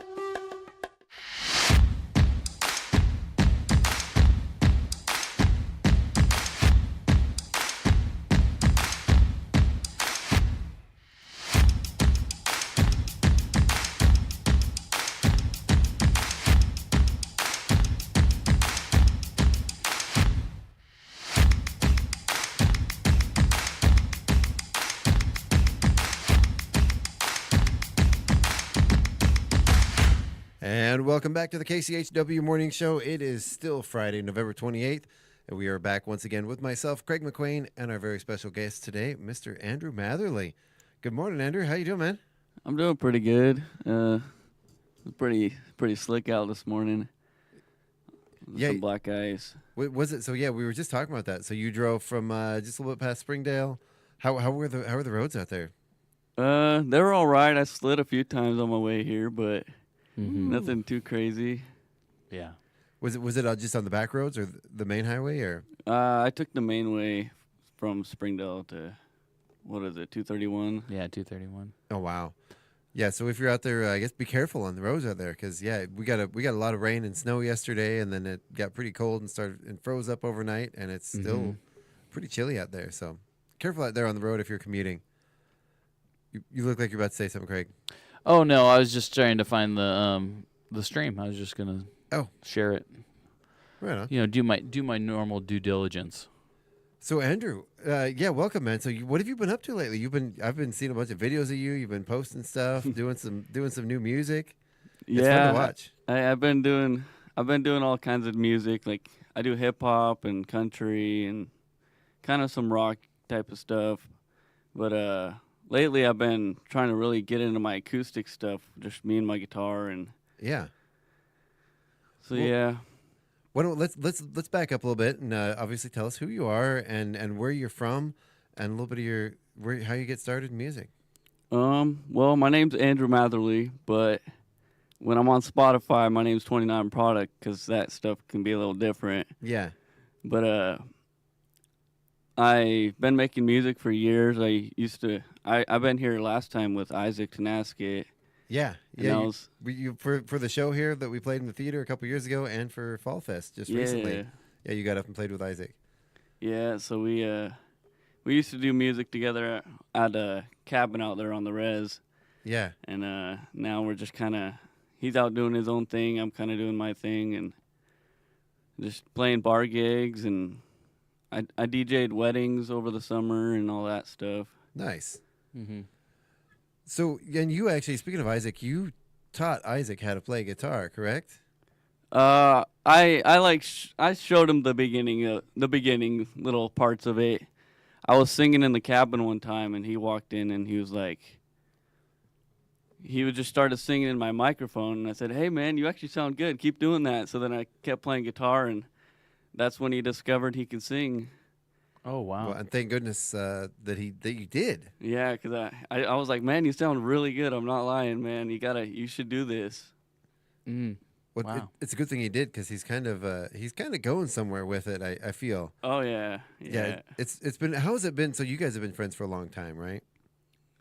And welcome back to the KCHW Morning Show. It is still Friday, November 28th, and we are back once again with myself, Craig McQueen, and our very special guest today, Mr. Andrew Matherly. Good morning, Andrew. How you doing, man? I'm doing pretty good. Pretty slick out this morning. Some black ice. Was it? So yeah, we were just talking about that. So you drove from just a little bit past Springdale. How were the roads out there? They were all right. I slid a few times on my way here, but nothing too crazy. Yeah. Was it just on the back roads or the main highway or? I took the main way from Springdale to, what is it, 231? Yeah, 231. Oh wow. Yeah, so if you're out there, I guess be careful on the roads out there because we got a lot of rain and snow yesterday, and then it got pretty cold and froze up overnight, and it's still pretty chilly out there. So careful out there on the road if you're commuting. You look like you're about to say something, Craig. Oh no, I was just trying to find the stream. I was just gonna share it. Right on. You know, do my normal due diligence. So Andrew, welcome, man. So what have you been up to lately? I've been seeing a bunch of videos of you. You've been posting stuff, doing some new music. It's fun to watch. I've been doing all kinds of music. Like I do hip hop and country and kind of some rock type of stuff. But lately I've been trying to really get into my acoustic stuff, just me and my guitar and So yeah. Why don't let's back up a little bit and obviously tell us who you are and where you're from and a little bit of how you get started in music. Well, my name's Andrew Matherly, but when I'm on Spotify, my name's 29 Product because that stuff can be a little different. Yeah. But I've been making music for years. I've been here last time with Isaac Tenasket. Yeah. You for the show here that we played in the theater a couple years ago, and for Fall Fest just recently. Yeah, you got up and played with Isaac. Yeah, so we used to do music together at a cabin out there on the res. Yeah. And now we're just kind of, he's out doing his own thing. I'm kind of doing my thing and just playing bar gigs. And I DJ'd weddings over the summer and all that stuff. Nice. So, and you actually, speaking of Isaac, you taught Isaac how to play guitar, correct? I showed him the beginning little parts of it. I was singing in the cabin one time, and he walked in, and he was like, he just started singing in my microphone, and I said, "Hey man, you actually sound good. Keep doing that." So then I kept playing guitar, and that's when he discovered he could sing. Oh wow! Well, and thank goodness that you did. Yeah, because I was like, man, you sound really good. I'm not lying, man. You should do this. Well, wow. It's a good thing he did because he's kind of going somewhere with it. I feel. Oh yeah. It's been. How has it been? So you guys have been friends for a long time, right?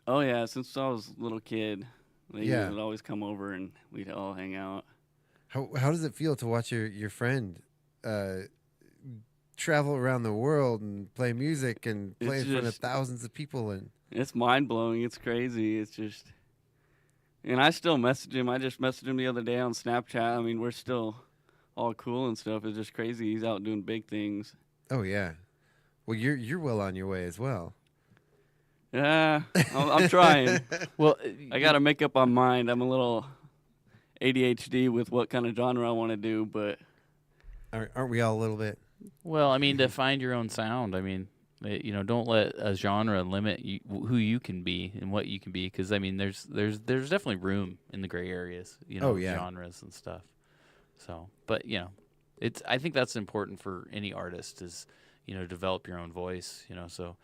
Oh yeah, since I was a little kid, they would always come over and we'd all hang out. How does it feel to watch your friend travel around the world and play music and play in front of thousands of people? And it's mind-blowing. It's crazy. It's just, and I still message him. I just messaged him the other day on Snapchat. I mean, we're still all cool and stuff. It's just crazy. He's out doing big things. Oh yeah. Well, you're well on your way as well. Yeah, I'm trying. Well, I got to make up my mind. I'm a little ADHD with what kind of genre I want to do, but aren't we all a little bit? Well, I mean, to find your own sound. I mean, don't let a genre limit who you can be and what you can be, because I mean, there's definitely room in the gray areas, genres and stuff. So, but I think that's important for any artist is, develop your own voice. So,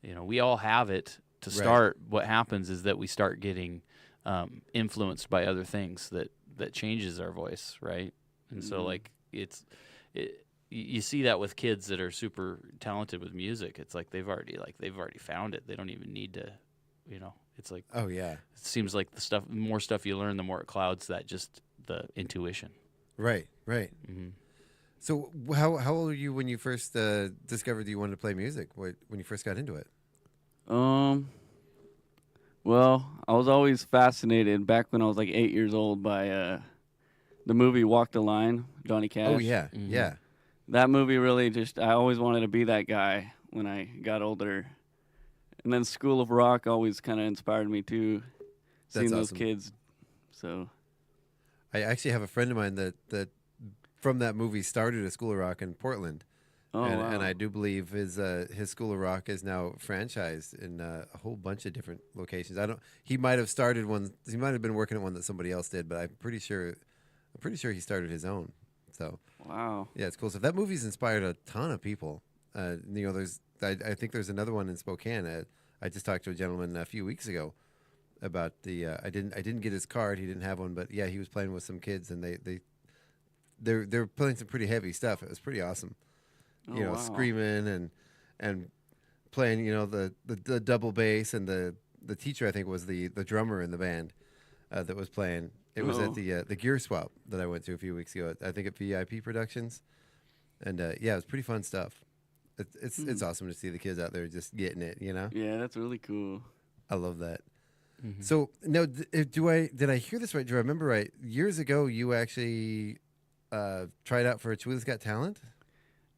we all have it to start. Right. What happens is that we start getting influenced by other things that changes our voice, right? And so, like you see that with kids that are super talented with music. It's like they've already found it. They don't even need to, It's like, oh yeah. It seems like the more stuff you learn, the more it clouds that just the intuition. Right. Mm-hmm. So how old were you when you first discovered you wanted to play music? When you first got into it? Well, I was always fascinated back when I was like 8 years old by the movie Walk the Line, Johnny Cash. Oh yeah, yeah. That movie really I always wanted to be that guy when I got older. And then School of Rock always kind of inspired me too, seeing those kids. So I actually have a friend of mine that from that movie started a School of Rock in Portland. Oh, wow. And I do believe his School of Rock is now franchised in a whole bunch of different locations. He might have started one. He might have been working at one that somebody else did, but I'm pretty sure he started his own. So wow, yeah, it's cool stuff. That movie's inspired a ton of people. I think there's another one in Spokane. I just talked to a gentleman a few weeks ago about the. I didn't get his card. He didn't have one, but yeah, he was playing with some kids, and they're playing some pretty heavy stuff. It was pretty awesome. Wow. Screaming and playing, the double bass, and the teacher, I think, was the drummer in the band that was playing. It was at the Gear Swap that I went to a few weeks ago. I think at VIP Productions, and yeah, it was pretty fun stuff. It's awesome to see the kids out there just getting it, Yeah, that's really cool. I love that. Mm-hmm. So now, did I hear this right? Do I remember right? Years ago, you actually tried out for Chihuahua's Got Talent.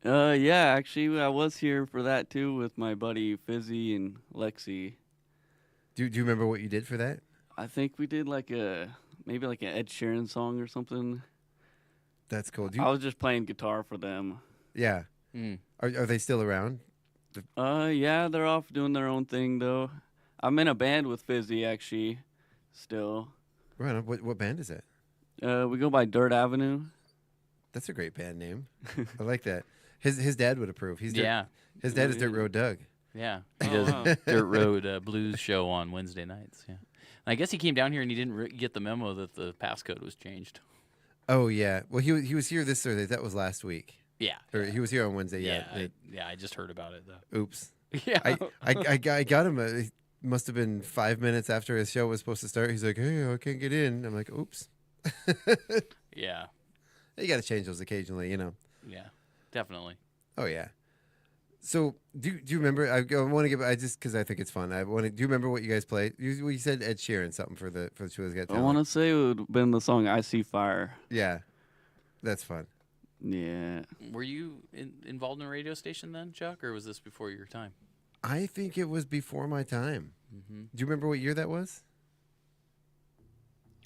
Yeah, actually, I was here for that too with my buddy Fizzy and Lexi. Do you remember what you did for that? I think we did maybe an Ed Sheeran song or something. That's cool. I was just playing guitar for them. Yeah. Mm. Are they still around? Yeah, they're off doing their own thing though. I'm in a band with Fizzy actually, still. Right on. What band is it? We go by Dirt Avenue. That's a great band name. I like that. His dad would approve. His dad is Dirt Road Doug. Yeah, he does Dirt Road Blues show on Wednesday nights. Yeah, and I guess he came down here and he didn't get the memo that the passcode was changed. Oh yeah, well he was here this Thursday. That was last week. Yeah, or he was here on Wednesday. I just heard about it though. Oops. Yeah, I got him. It must have been 5 minutes after his show was supposed to start. He's like, "Hey, I can't get in." I'm like, "Oops." Yeah. You got to change those occasionally, Yeah, definitely. Oh yeah. So do you remember? I want to give. Because I think it's fun. Do you remember what you guys played? You said Ed Sheeran something for the Chihuahua's Got Talent. I want to say it would have been the song "I See Fire." Yeah, that's fun. Yeah. Were you involved in a radio station then, Chuck, or was this before your time? I think it was before my time. Mm-hmm. Do you remember what year that was?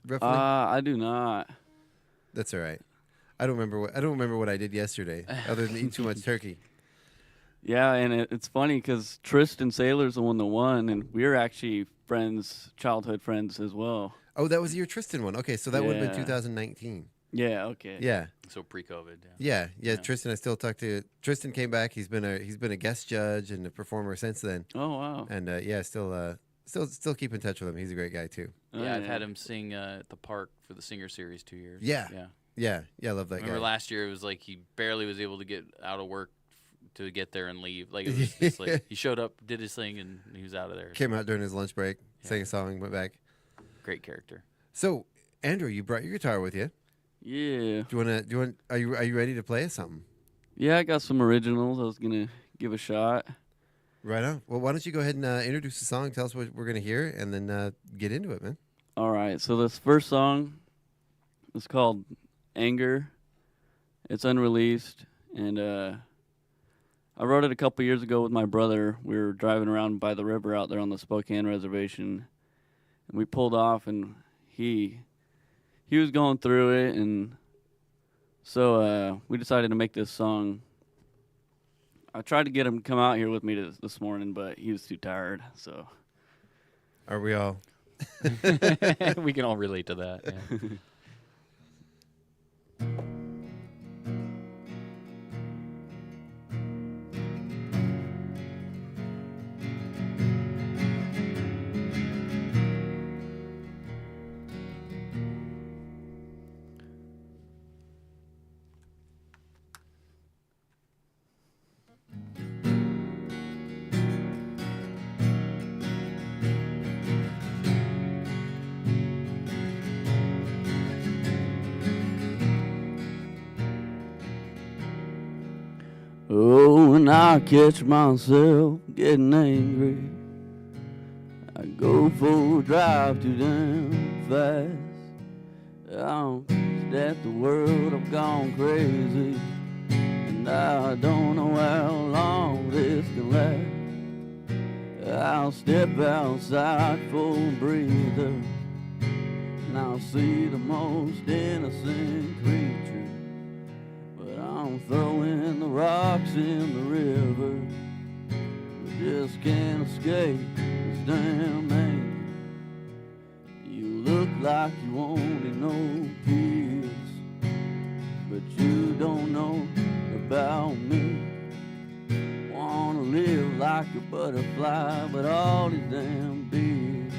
Roughly? I do not. That's all right. I don't remember what I did yesterday, other than eat too much turkey. Yeah, and it's funny because Tristan Saylor's the one that won, and we're actually childhood friends as well. Oh, that was your Tristan one. Okay, so that would have been 2019. Yeah. Okay. Yeah. So pre-COVID. Yeah. Tristan, I still talk to. Tristan came back. He's been a guest judge and a performer since then. Oh wow. And still keep in touch with him. He's a great guy too. Yeah, I've had him sing at the park for the Singer Series 2 years. Yeah. I love that guy. Remember last year it was like he barely was able to get out of work to get there and leave. Like it was just like he showed up, did his thing, and he was out of there. Came out during his lunch break, sang a song, went back. Great character. So, Andrew, you brought your guitar with you. Yeah. Are you ready to play us something? Yeah, I got some originals. I was gonna give a shot. Right on. Well, why don't you go ahead and introduce the song, tell us what we're gonna hear, and then get into it, man. All right. So this first song is called Anger. It's unreleased, and I wrote it a couple years ago with my brother. We were driving around by the river out there on the Spokane reservation, and we pulled off, and he was going through it, and so we decided to make this song. I tried to get him to come out here with me this morning, but he was too tired. So, are we all? We can all relate to that. Yeah. Oh, when I catch myself getting angry, I go for a drive too damn fast. I'm pissed at the world, I've gone crazy, and I don't know how long this can last. I'll step outside for a breather, and I'll see the most innocent creature. But I'm throwing the rocks in the river. We just can't escape this damn anger. You look like you only know peace, but you don't know about me. Wanna live like a butterfly, but all these damn bees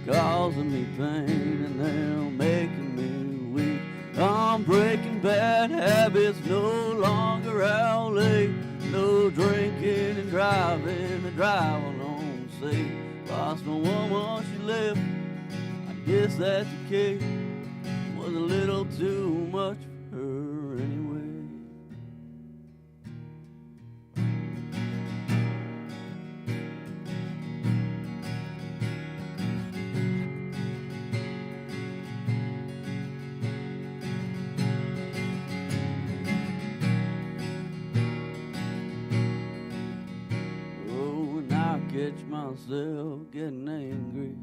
causing me pain and they're making me weak. I'm breaking bad habits, no longer out late. No drinking and driving, I drive alone safe. Lost my woman, she left, I guess that's okay. Was a little too much for her anyway. Catch myself getting angry.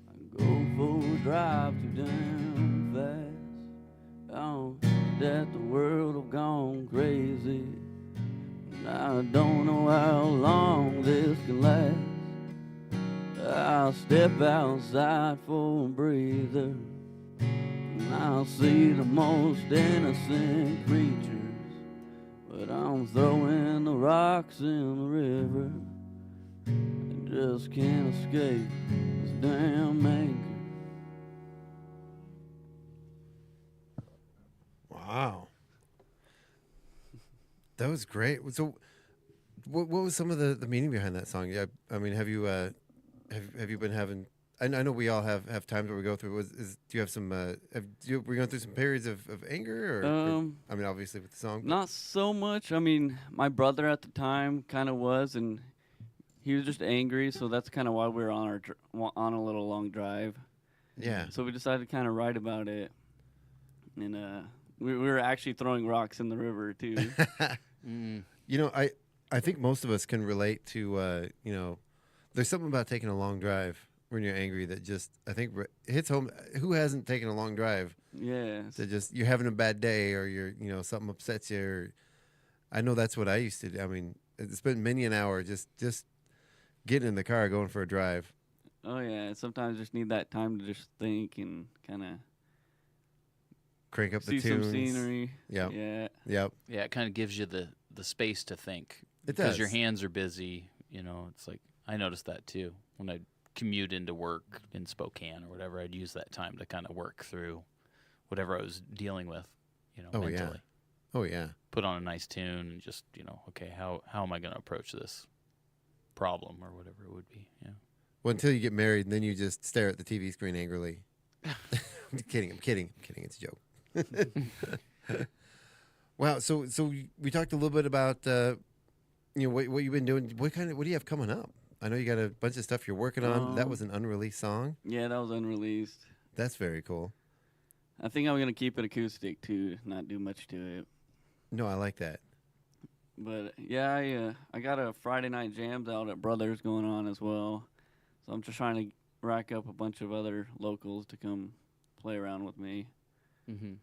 I go for a drive too damn fast. Found that the world have gone crazy, and I don't know how long this can last. I'll step outside for a breather, and I'll see the most innocent creatures. But I'm throwing the rocks in the river. Just can't escape this damn anger. Wow, that was great. So, what was some of the meaning behind that song? Yeah, I mean, have you been having? I know we all have times where we go through. Do you have some? Were you going through some periods of anger? Or I mean, obviously with the song. Not so much. I mean, my brother at the time kind of was, and he was just angry, so that's kind of why we were on a little long drive. Yeah. So we decided to kind of write about it, and we were actually throwing rocks in the river too. You know, I think most of us can relate to you know, there's something about taking a long drive when you're angry that just I think hits home. Who hasn't taken a long drive? Yeah. To just you're having a bad day or you're something upsets you. Or, I know that's what I used to do. I mean, it's been many an hour just getting in the car, going for a drive. Oh yeah, sometimes just need that time to just think and kind of crank up the tunes. See some scenery. Yep. Yeah. Yep. Yeah, it kind of gives you the space to think. It because does. your hands are busy. You know, it's like I noticed that too when I commute into work in Spokane or whatever. I'd use that time to kind of work through whatever I was dealing with. You know, mentally. Oh yeah. Put on a nice tune and just okay, how am I going to approach this problem or whatever it would be? Yeah. Well, until you get married, and then you just stare at the TV screen angrily. I'm kidding. It's a joke. Wow. So we talked a little bit about what you've been doing. What do you have coming up? I know you got a bunch of stuff you're working on. That was an unreleased song. Yeah, that was unreleased. That's very cool. I think I'm gonna keep it acoustic too, not do much to it. No, I like that. But yeah, I got a Friday night jams out at Brothers going on as well. So I'm just trying to rack up a bunch of other locals to come play around with me. Mm-hmm.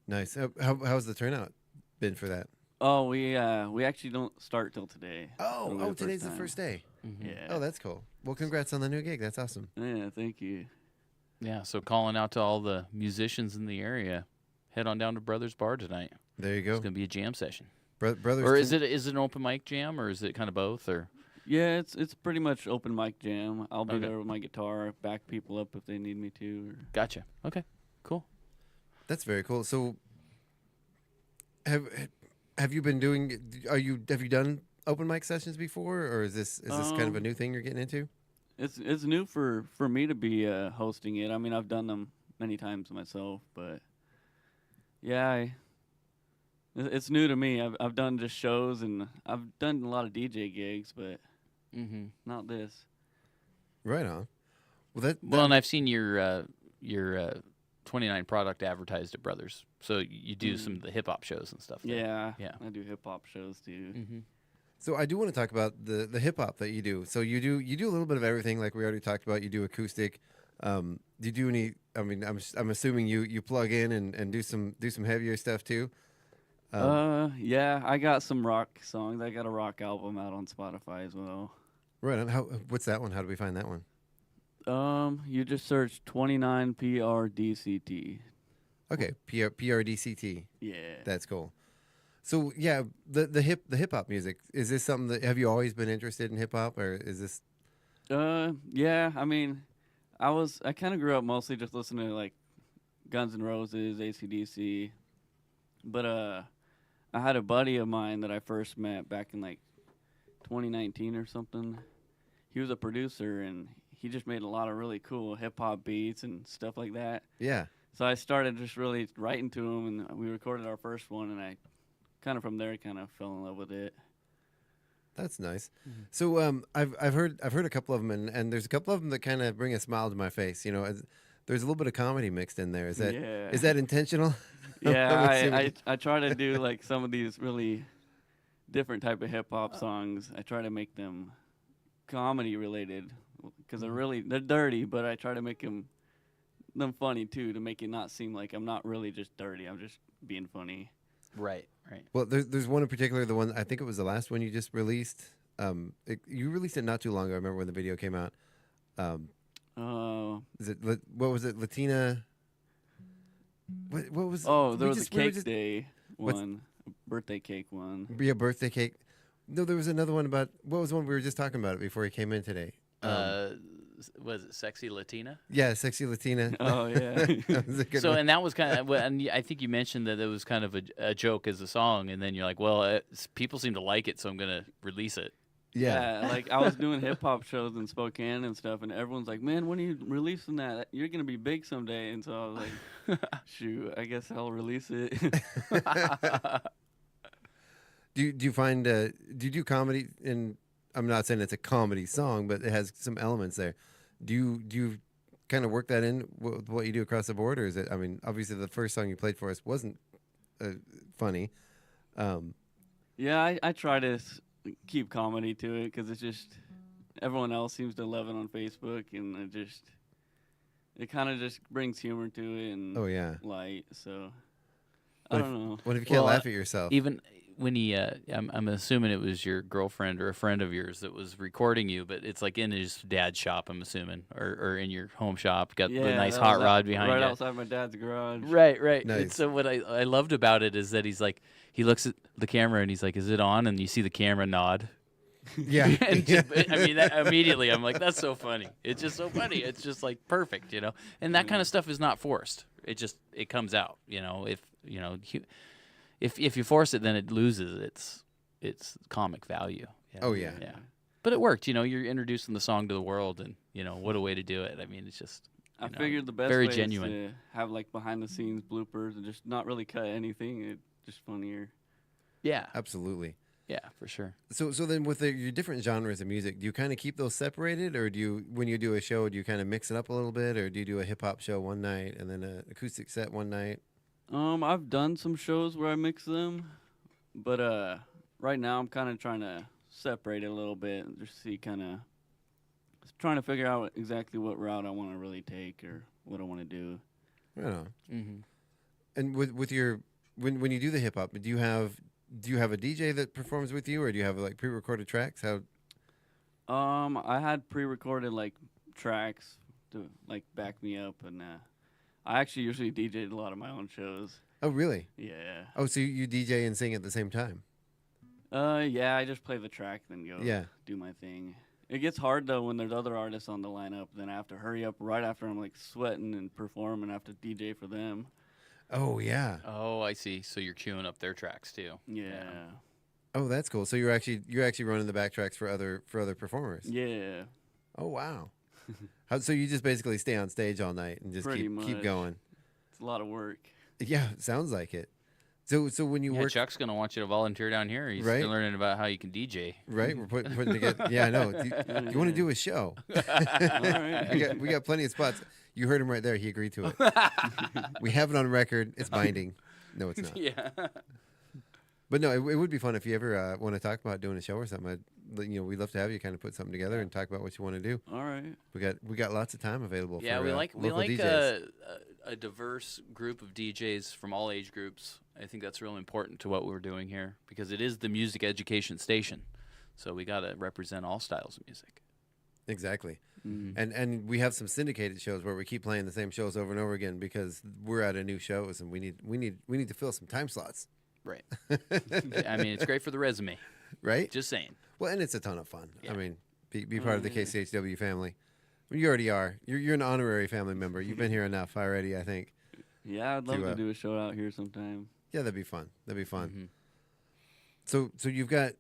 Nice. How's the turnout been for that? Oh, we actually don't start till today. Oh, today's the first day. Mm-hmm. Yeah. Oh, that's cool. Well, congrats on the new gig. That's awesome. Yeah, thank you. Yeah, so calling out to all the musicians in the area, head on down to Brothers Bar tonight. There you go. It's gonna be a jam session. Brothers. Or is it an open mic jam, or is it kind of both? Or yeah, it's pretty much open mic jam. I'll be there with my guitar, back people up if they need me to. Or... Gotcha. Okay, cool. That's very cool. So, have you been doing? Have you done open mic sessions before, or is this kind of a new thing you're getting into? It's new for me to be hosting it. I mean, I've done them many times myself, but yeah, it's new to me. I've done just shows and I've done a lot of DJ gigs, but not this. Right on. Well, and I've seen your 29 product advertised at Brothers, so you do some of the hip hop shows and stuff. Yeah, I do hip hop shows too. Mm-hmm. So I do want to talk about the hip hop that you do. So you do a little bit of everything, like we already talked about. You do acoustic. Do you do any? I mean, I'm assuming you plug in and do some heavier stuff too. Yeah, I got some rock songs. I got a rock album out on Spotify as well. Right on. What's that one? How do we find that one? You just search 29 PRDCT. Okay, PRDCT. Yeah. That's cool. So yeah, the hip hop music, is this something that, have you always been interested in hip hop, or is this? Yeah. I mean, I kind of grew up mostly just listening to like Guns N' Roses, AC/DC, but I had a buddy of mine that I first met back in like 2019 or something. He was a producer and he just made a lot of really cool hip hop beats and stuff like that. Yeah. So I started just really writing to him, and we recorded our first one, and I kind of from there kind of fell in love with it. That's nice. Mm-hmm. So I've heard a couple of them, and there's a couple of them that kind of bring a smile to my face. You know, there's a little bit of comedy mixed in there. Is that intentional? Yeah, I try to do like some of these really different type of hip hop songs. I try to make them comedy related because they're dirty, but I try to make them funny too, to make it not seem like I'm not really just dirty. I'm just being funny. Right. Well, there's one in particular, the one, I think it was the last one you just released. You released it not too long ago. I remember when the video came out. What was it? Latina. What was? Oh, there was a cake day one, birthday cake one. Yeah, birthday cake. No, there was another one about, what was the one we were just talking about before he came in today? Was it Sexy Latina? Yeah, Sexy Latina. Oh, yeah. So, and that was kind of, and I think you mentioned that it was kind of a joke as a song, and then you're like, well, people seem to like it, so I'm going to release it. Yeah, like I was doing hip hop shows in Spokane and stuff, and everyone's like, man, when are you releasing that? You're going to be big someday. And so I was like, shoot, I guess I'll release it. Do you find, do you do comedy in, I'm not saying it's a comedy song, but it has some elements there. Do you kind of work that in with what you do across the board, or is it? I mean, obviously the first song you played for us wasn't funny. Yeah, I try to keep comedy to it because it's just everyone else seems to love it on Facebook, and it kind of just brings humor to it and light. So I don't know. What if you can't laugh at yourself? Even when I'm assuming it was your girlfriend or a friend of yours that was recording you, but it's like in his dad's shop, I'm assuming, or in your home shop, got the nice hot rod behind right you. outside my dad's garage. Right. Nice. And so what I loved about it is that he's like, he looks at the camera and he's like, is it on? And you see the camera nod. Yeah. I mean, immediately I'm like, that's so funny. It's just so funny. It's just like perfect, you know? And that kind of stuff is not forced. It comes out, you know, if you force it, then it loses its comic value. Yeah. Oh yeah. But it worked. You know, you're introducing the song to the world, and you know what a way to do it. I mean, it's just. I figured the best very way genuine. is to have like behind the scenes bloopers and just not really cut anything. It's just funnier. Yeah. Absolutely. Yeah, for sure. So then with your different genres of music, do you kind of keep those separated, or do you, when you do a show, do you kind of mix it up a little bit, or do you do a hip hop show one night and then an acoustic set one night? I've done some shows where I mix them, but right now I'm kind of trying to separate it a little bit and just see trying to figure out exactly what route I want to really take or what I want to do. Right on. Mm-hmm. And with your when you do the hip hop, do you have a DJ that performs with you, or do you have like pre-recorded tracks? How? I had pre-recorded like tracks to like back me up, and I actually usually DJ'd a lot of my own shows. Oh, really? Yeah. Oh, so you DJ and sing at the same time? Yeah, I just play the track, then go do my thing. It gets hard, though, when there's other artists on the lineup. Then I have to hurry up right after I'm, like, sweating and perform and have to DJ for them. Oh, yeah. Oh, I see. So you're queuing up their tracks, too. Yeah. Oh, that's cool. So you're actually running the backtracks for other performers? Yeah. Oh, wow. So you just basically stay on stage all night and just keep going? It's a lot of work. Yeah, sounds like it. So when you work, Chuck's gonna want you to volunteer down here. He's right? learning about how you can DJ. Right, we're putting together. Yeah, I know. Do you want to do a show? All right. We got plenty of spots. You heard him right there. He agreed to it. We have it on record. It's binding. No, it's not. Yeah. But no, it would be fun if you ever want to talk about doing a show or something. We'd love to have you kind of put something together and talk about what you want to do. All right. We got lots of time available. Yeah, for, we like DJs. a diverse group of DJs from all age groups. I think that's real important to what we're doing here because it is the music education station. So we got to represent all styles of music. Exactly. And we have some syndicated shows where we keep playing the same shows over and over again because we're out of new shows and we need to fill some time slots. Right. I mean, it's great for the resume. Right? Just saying. Well, and it's a ton of fun. Yeah. I mean, be part of the KCHW family. You already are. You're an honorary family member. You've been here enough already, I think. Yeah, I'd love to do a show out here sometime. Yeah, that'd be fun. So you've got,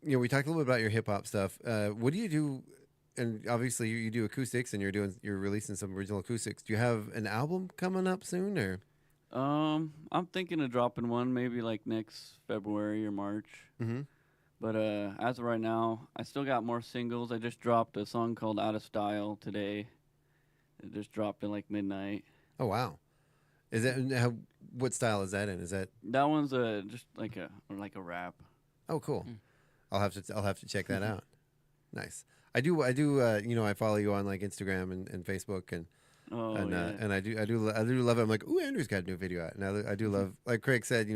we talked a little bit about your hip hop stuff. What do you do? And obviously you do acoustics, and you're releasing some original acoustics. Do you have an album coming up soon, or? I'm thinking of dropping one maybe like next February or March. Mm-hmm. But as of right now, I still got more singles. I just dropped a song called "Out of Style" today. It just dropped at like midnight. Oh wow! Is that what style is that in? Is that one's just like a rap? Oh, cool. I'll have to check that out. Nice. I do. I follow you on like Instagram and Facebook and I do love it. I'm like, ooh, Andrew's got a new video out. And I do love, like Craig said,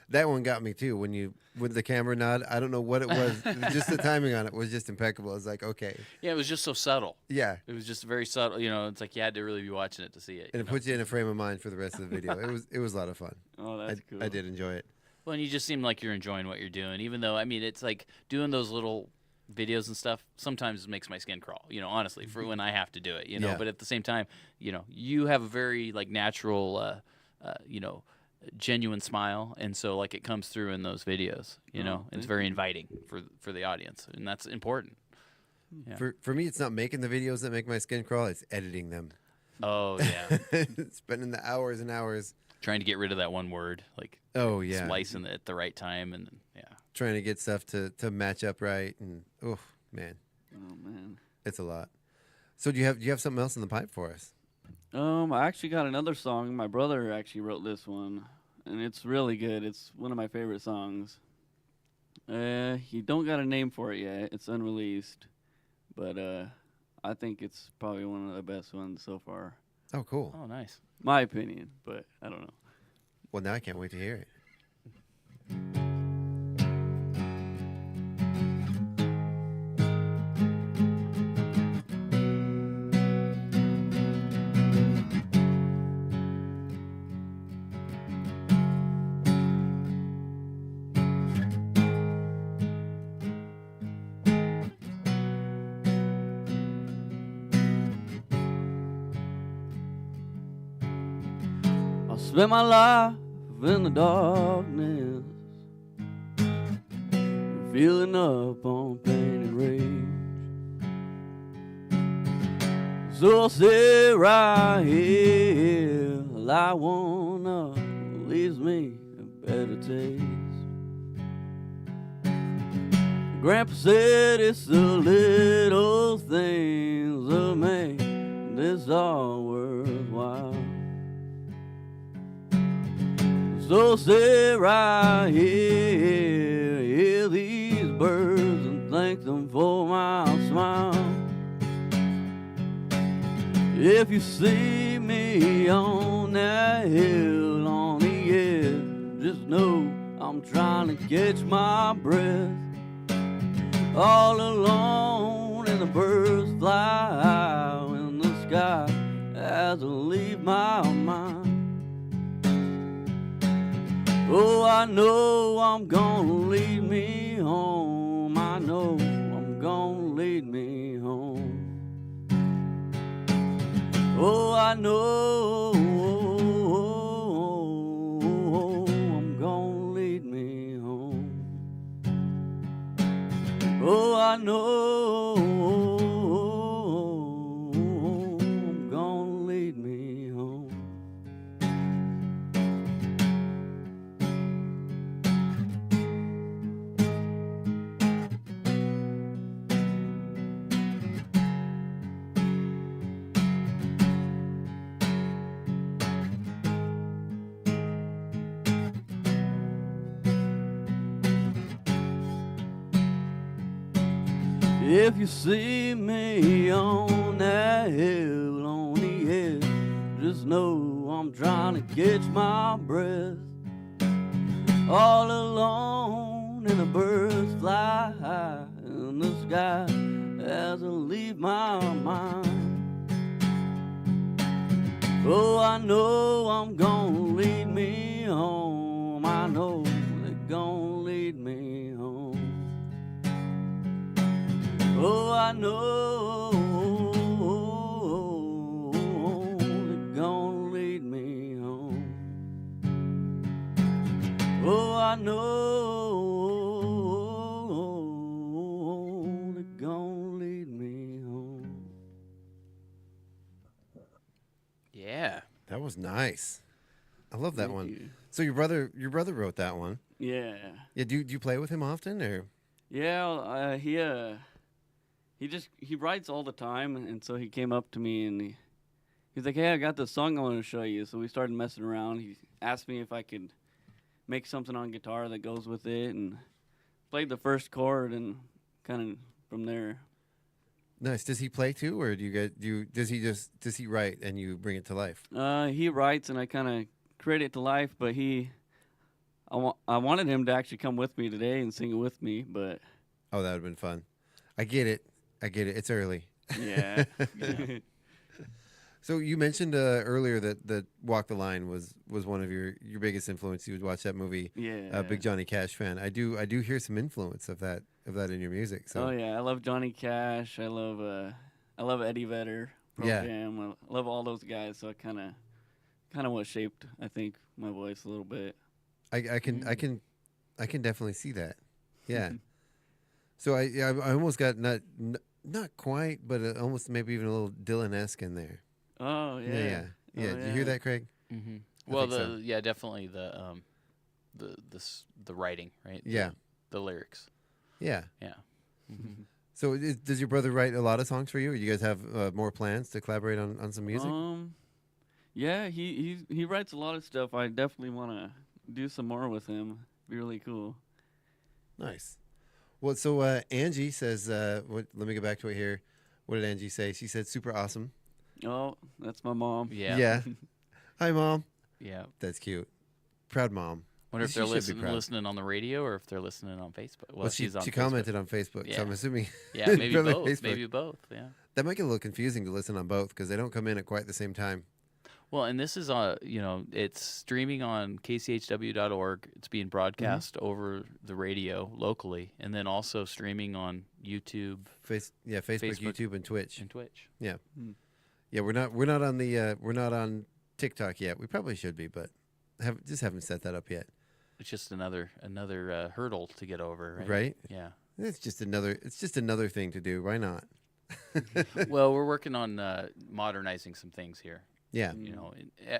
that one got me too. With the camera nod, I don't know what it was. Just the timing on it was just impeccable. I was like, okay. Yeah, it was just so subtle. Yeah. It was just very subtle. It's like you had to really be watching it to see it. And it puts you in a frame of mind for the rest of the video. It was a lot of fun. Oh, that's cool. I did enjoy it. Well, and you just seem like you're enjoying what you're doing, even though, I mean, it's like doing those little videos and stuff sometimes makes my skin crawl, honestly, for when I have to do it, Yeah. But at the same time, you have a very like natural, genuine smile, and so like it comes through in those videos, it's very inviting for the audience, and that's important. Yeah. For me, it's not making the videos that make my skin crawl; it's editing them. Oh yeah, spending the hours and hours trying to get rid of that one word, like splicing it at the right time, and trying to get stuff to match up right, and oh man, it's a lot. So do you have something else in the pipe for us? I actually got another song. My brother actually wrote this one, and it's really good. It's one of my favorite songs. He don't got a name for it yet. It's unreleased, but I think it's probably one of the best ones so far. Oh, cool. Oh, nice. My opinion, but I don't know. Well, now I can't wait to hear it. Spent my life in the darkness, feeling up on pain and rage. So I'll sit right here, I wanna leaves me a better taste. Grandpa said it's the little things that make this all worthwhile. So sit right here, hear these birds and thank them for my smile. If you see me on that hill on the edge, just know I'm trying to catch my breath. All alone and the birds fly high in the sky as I leave my mind. Oh, I know I'm gonna lead me home. I know I'm gonna lead me home. Oh, I know I'm gonna lead me home. Oh, I know I'm gonna lead me home. If you see me on that hill on the edge, just know I'm trying to catch my breath. All alone and the birds fly high in the sky as I leave my mind. Oh, I know I'm gonna lead me home. I know they're gonna lead me home. Oh, I know they're gonna lead me home. Oh, I know they're gonna lead me home. Yeah. That was nice. I love that Thank one. you. So your brother wrote that one. Yeah. Yeah. Do you play with him often or? Yeah, he writes all the time, and so he came up to me and he's like, "Hey, I got this song I want to show you." So we started messing around. He asked me if I could make something on guitar that goes with it, and played the first chord, and kind of from there. Nice. Does he play too, or does he write and you bring it to life? He writes, and I kind of create it to life, but I wanted him to actually come with me today and sing it with me, but Oh, that would have been fun. I get it. It's early. yeah. So you mentioned earlier that Walk the Line was one of your biggest influence. You would watch that movie. Yeah. Big Johnny Cash fan. I do hear some influence of that in your music. So Oh yeah, I love Johnny Cash. I love Eddie Vedder. Pearl Yeah. Jam. I love all those guys. So it kind of what shaped, I think, my voice a little bit. I can definitely see that. Yeah. So I almost got not quite, but almost maybe even a little Dylan-esque in there. Oh yeah. Yeah. Did you hear that, Craig? Mm-hmm. I Well, think so. yeah, definitely the writing, right? Yeah. The lyrics. Yeah. Yeah. Mm-hmm. So does your brother write a lot of songs for you? Or you guys have more plans to collaborate on some music? Yeah, he writes a lot of stuff. I definitely want to do some more with him. Be really cool. Nice. Well, so Angie says, let me go back to it here. What did Angie say? She said, super awesome. Oh, that's my mom. Yeah. Yeah. Hi, Mom. Yeah. That's cute. Proud mom. Wonder if She they're should be proud. listening on the radio or if they're listening on Facebook. Well, she she's on Facebook. commented on Facebook, so Yeah. I'm assuming. Yeah, maybe from both. Facebook. Maybe both. Yeah. That might get a little confusing to listen on both because they don't come in at quite the same time. Well, and this is it's streaming on kchw.org. It's being broadcast over the radio locally, and then also streaming on YouTube, Facebook, YouTube, and Twitch. Yeah. Hmm. Yeah, we're not on the we're not on TikTok yet. We probably should be, but haven't set that up yet. It's just another hurdle to get over, right? Right? Yeah. It's just another thing to do. Why not? Well, we're working on modernizing some things here. Yeah.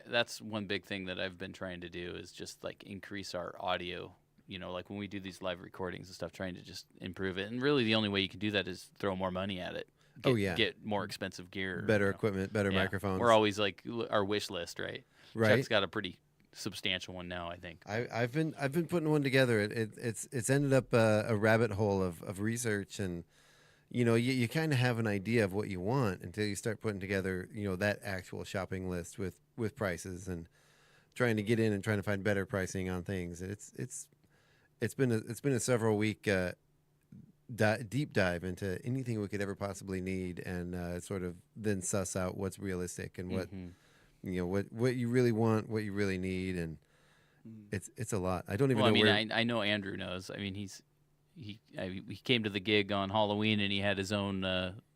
That's one big thing that I've been trying to do is just like increase our audio. Like when we do these live recordings and stuff, trying to just improve it. And really, the only way you can do that is throw more money at it. Get more expensive gear, better equipment, better Yeah. microphones. We're always like our wish list, right? Right. Chuck's got a pretty substantial one now, I think. I've been putting one together. It's ended up a rabbit hole of research, and you kind of have an idea of what you want until you start putting together that actual shopping list with prices and trying to get in and trying to find better pricing on things. It's been a several week deep dive into anything we could ever possibly need, and sort of then suss out what's realistic and what what you really want, what you really need, and it's a lot. I don't even know where. I know Andrew knows. I mean, he came to the gig on Halloween and he had his own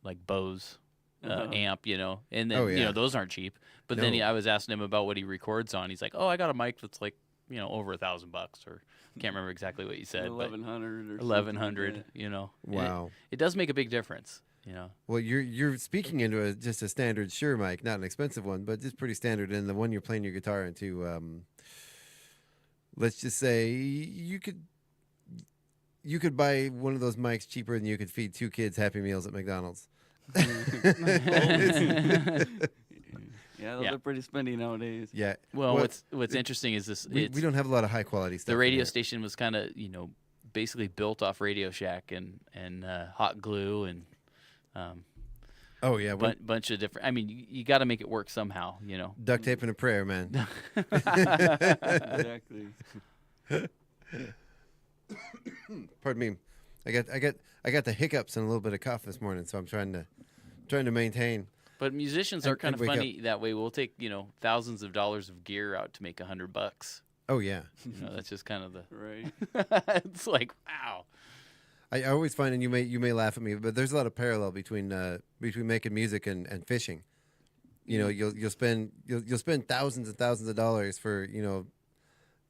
like Bose amp, and then those aren't cheap. But then I was asking him about what he records on. He's like, "Oh, I got a mic that's like over $1,000 or can't remember exactly what you said, 1,100 or 1,100. Wow, it does make a big difference. Well, you're speaking into just a standard Shure mic, not an expensive one, but just pretty standard. And the one you're playing your guitar into, let's just say you could buy one of those mics cheaper than you could feed 2 kids Happy Meals at McDonald's. Yeah, those are pretty spendy nowadays. Yeah. Well, what's interesting is this. We don't have a lot of high quality stuff. The radio station was kind of basically built off Radio Shack and hot glue and oh yeah, bunch of different. I mean, you got to make it work somehow, you know. Duct tape and a prayer, man. Exactly. Pardon me. I got the hiccups and a little bit of cough this morning, so I'm trying to maintain. But musicians are kind of funny that way. We'll take, you know, thousands of dollars of gear out to make $100. Oh yeah. You know, that's just kind of the right. It's like, wow. I always find, and you may laugh at me, but there's a lot of parallel between making music and fishing. You know, you'll spend thousands and thousands of dollars for, you know,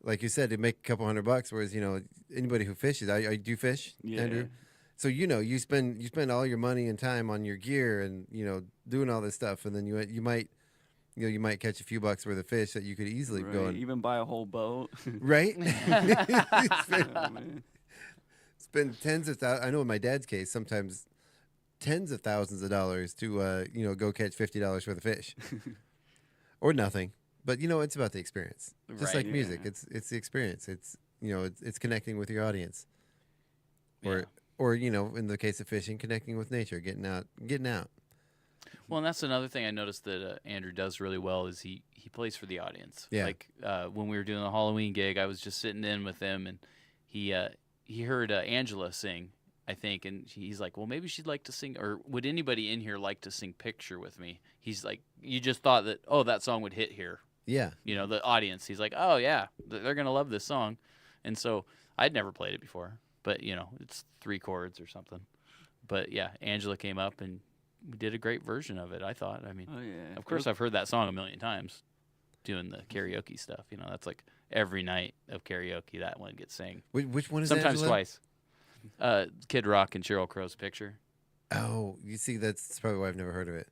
like you said, to make a couple $100. Whereas, you know, anybody who fishes, I do fish, Yeah. Andrew. So you know, you spend all your money and time on your gear and, you know, doing all this stuff, and then you might catch a few bucks worth of fish that you could easily Right. go and Even buy a whole boat. right. Oh, man. Spend tens of thousands. I know in my dad's case, sometimes tens of thousands of dollars to you know, go catch $50 for the fish, or nothing. But you know, it's about the experience. Just Right, like music, it's the experience. It's, you know, it's connecting with your audience, or you know, in the case of fishing, connecting with nature, getting out. Well, and that's another thing I noticed that Andrew does really well is he plays for the audience. Yeah. Like when we were doing the Halloween gig, I was just sitting in with him, and he heard Angela sing, I think, and he's like, well, maybe she'd like to sing, or would anybody in here like to sing Picture with me? He's like, you just thought that, oh, that song would hit here. Yeah. You know, the audience. He's like, oh, yeah, they're going to love this song. And so I'd never played it before, but, you know, it's 3 chords or something. But, yeah, Angela came up, and we did a great version of it, I thought. I mean, Oh, yeah. of course, I've heard that song a million times doing the karaoke stuff. You know, that's like every night of karaoke, that one gets sang. Which one is Sometimes Angela? twice. Kid Rock and Sheryl Crow's Picture. Oh, you see, that's probably why I've never heard of it.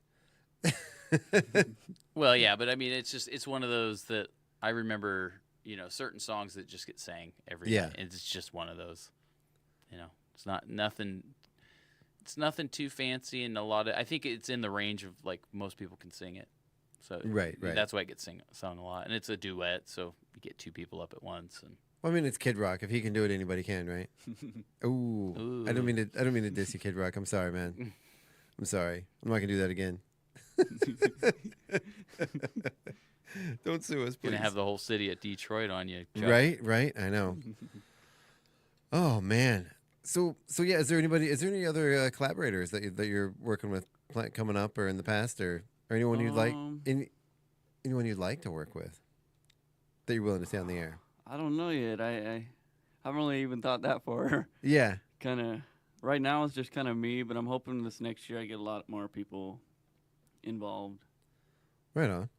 Well, yeah, but I mean, it's one of those that I remember, you know, certain songs that just get sang every night. And it's just one of those. You know, it's nothing too fancy, and I think it's in the range of like most people can sing it. So Right. That's why it gets sung a lot, and it's a duet, so you get 2 people up at once. And Well, I mean, it's Kid Rock. If he can do it, anybody can, right? Ooh. I don't mean to diss you, Kid Rock. I'm sorry, man. I'm sorry. I'm not gonna do that again. Don't sue us, please. Gonna have the whole city at Detroit on you, Chuck. Right. I know. Oh man. So yeah. Is there any other collaborators that you're working with coming up or in the past, or anyone you'd like anyone you'd like to work with that you're willing to stay on the air? I don't know yet. I haven't really even thought that far. Yeah. Kind of. Right now it's just kind of me, but I'm hoping this next year I get a lot more people involved. Right on.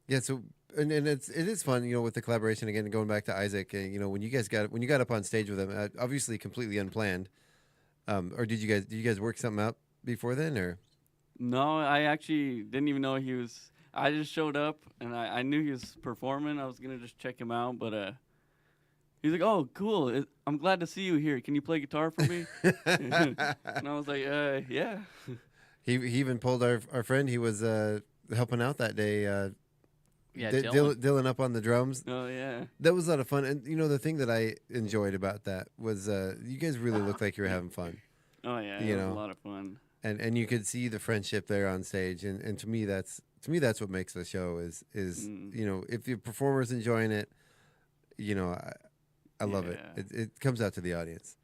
Yeah. So and it is fun, you know, with the collaboration again. Going back to Isaac, you know, when you got up on stage with him, obviously completely unplanned. Or did you guys work something out before then, or? No, I actually didn't even know he was. I just showed up and I knew he was performing. I was gonna just check him out, but he's like, "Oh, cool! I'm glad to see you here. Can you play guitar for me?" And I was like, "Yeah." He even pulled our friend. He was helping out that day. Yeah, Dylan up on the drums. Oh yeah, that was a lot of fun. And you know, the thing that I enjoyed about that was you guys really looked like you were having fun. Oh yeah, you it know, was a lot of fun. And you could see the friendship there on stage. And to me that's what makes the show is you know, if the performer's enjoying it, you know, I love it. It comes out to the audience.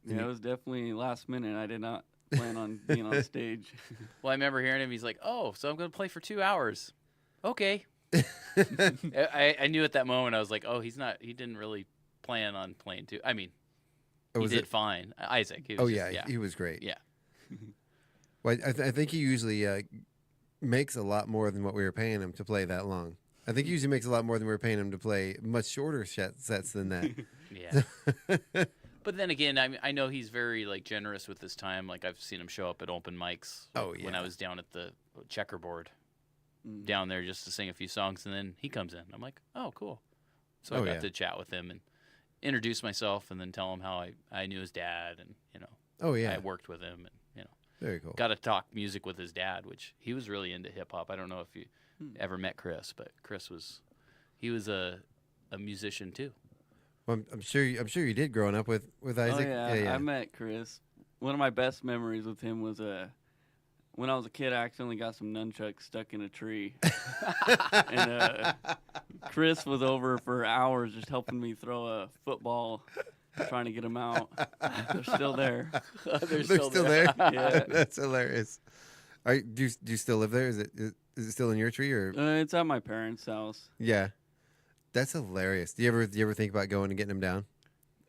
Yeah, it was definitely last minute. I did not plan on being on stage. Well, I remember hearing him. He's like, "Oh, so I'm going to play for 2 hours." Okay. I knew at that moment. I was like, "Oh, he didn't really plan on playing 2." I mean, he did fine. Isaac. He was he was great. Yeah. Well, I think he usually makes a lot more than what we were paying him to play that long. I think he usually makes a lot more than we were paying him to play much shorter sets than that. Yeah. But then again, I know he's very like generous with his time. Like I've seen him show up at open mics. When I was down at the checkerboard, down there just to sing a few songs, and then he comes in. I'm like, oh, cool. So I got to chat with him and introduce myself, and then tell him how I knew his dad, and you know, I worked with him, and you know, very cool. Got to talk music with his dad, which he was really into hip hop. I don't know if you ever met Chris, but Chris was a musician too. Well, I'm sure you did growing up with Isaac. Oh, yeah. I met Chris. One of my best memories with him was when I was a kid, I accidentally got some nunchucks stuck in a tree. And Chris was over for hours just helping me throw a football, trying to get them out. They're still there. They're still there? Yeah. That's hilarious. Do you still live there? Is it still in your tree or? It's at my parents' house. Yeah, that's hilarious. Do you ever think about going and getting them down?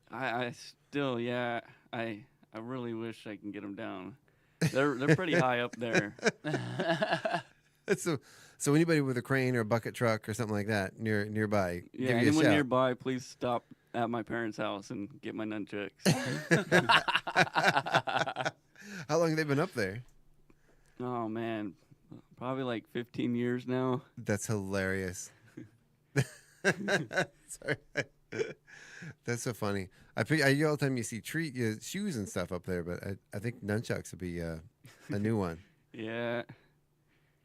I still, yeah. I really wish I can get them down. They're pretty high up there. So anybody with a crane or a bucket truck or something like that nearby, yeah, give you anyone a shout. nearby, please stop at my parents' house and get my nunchucks. How long have they been up there? Oh man, probably like 15 years now. That's hilarious. Sorry. That's so funny. I hear all the time you see shoes and stuff up there, but I think nunchucks would be a new one. Yeah.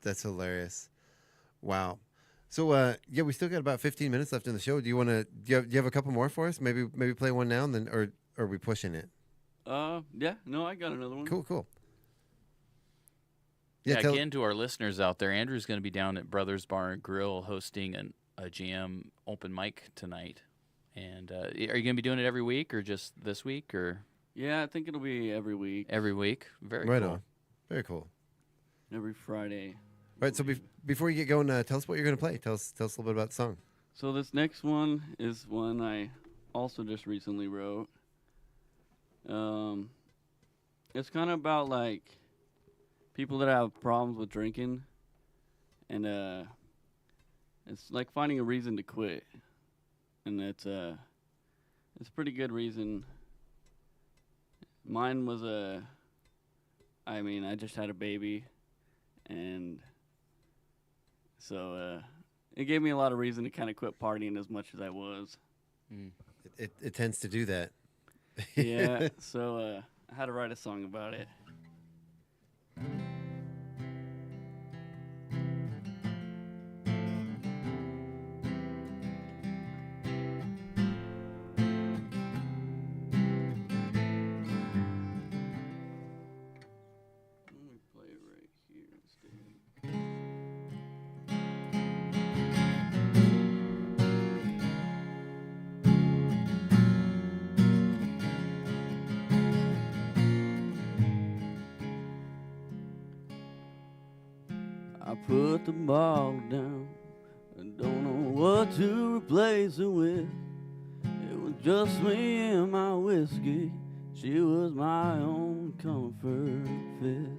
That's hilarious. Wow. So we still got about 15 minutes left in the show. Do you have a couple more for us? Maybe play one now and then, or are we pushing it? Yeah. No, I got another one. Cool. Yeah, again, to our listeners out there, Andrew's going to be down at Brothers Bar and Grill hosting a jam open mic tonight. And are you going to be doing it every week or just this week? Or? Yeah, I think it'll be every week. Every week? Very right cool. On. Very cool. Every Friday. All right, so before you get going, tell us what you're going to play. Tell us a little bit about the song. So this next one is one I also just recently wrote. It's kind of about, like, people that have problems with drinking. And it's like finding a reason to quit. And it's a pretty good reason. Mine was I just had a baby, and so it gave me a lot of reason to kind of quit partying as much as I was. It tends to do that. Yeah, so I had to write a song about it. I put the bottle down. I don't know what to replace it with. It was just me and my whiskey. She was my own comfort fit.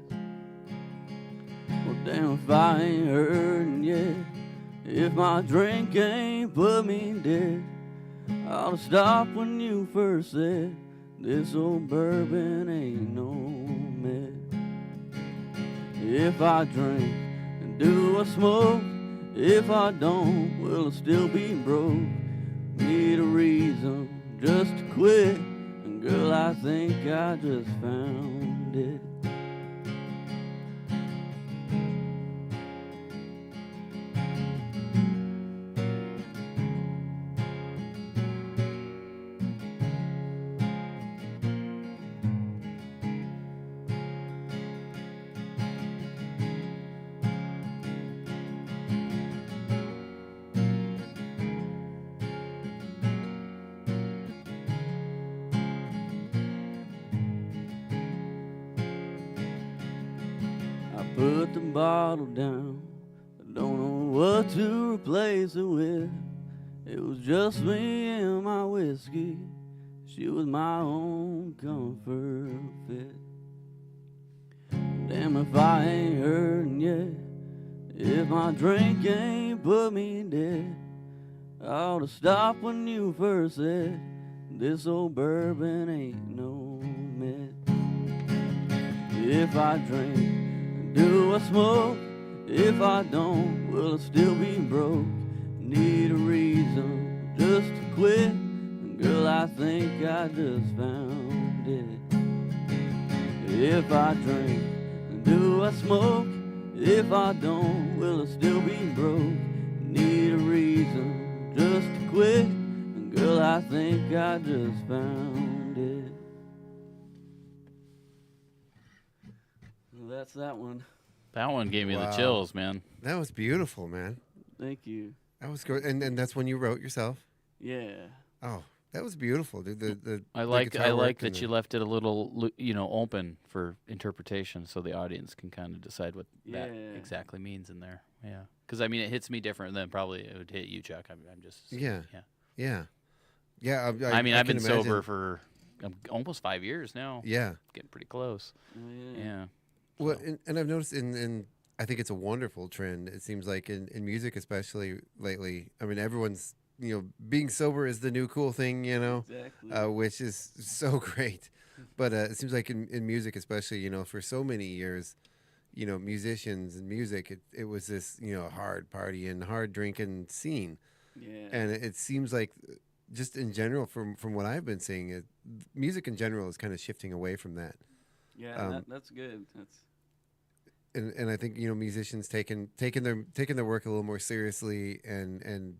Well, damn if I ain't hurting yet. If my drink ain't put me dead. I ought to stop when you first said this old bourbon ain't no med. If I drink, do I smoke? If I don't, will I still be broke? Need a reason just to quit. And girl, I think I just found it. Put the bottle down. I don't know what to replace it with. It was just me and my whiskey. She was my own comfort fit. Damn if I ain't hurting yet. If my drink ain't put me dead. I ought to stop when you first said this old bourbon ain't no med. If I drink, do I smoke? If I don't, will I still be broke? Need a reason just to quit. And girl, I think I just found it. If I drink, do I smoke? If I don't, will I still be broke? Need a reason just to quit. And girl, I think I just found it. That's that one. That one gave me the Wow. chills, man. That was beautiful, man. Thank you. That was good. And that's when you wrote yourself? Yeah. Oh, that was beautiful, dude. I the like guitar work that you left it a little, open for interpretation, so the audience can kind of decide what that exactly means in there. Yeah, because I mean, it hits me different than probably it would hit you, Chuck. I'm just Yeah. yeah. I mean, I've been can imagine. sober for almost 5 years now. Yeah, getting pretty close. Yeah. Well, and I've noticed in I think it's a wonderful trend. It seems like in music, especially lately. I mean, everyone's being sober is the new cool thing, Exactly. which is so great. But it seems like in music, especially, for so many years, musicians and music, it was this hard partying, hard drinking scene. Yeah. And it seems like just in general, from what I've been seeing, music in general is kind of shifting away from that. Yeah, that's good. That's. And I think musicians taking their work a little more seriously and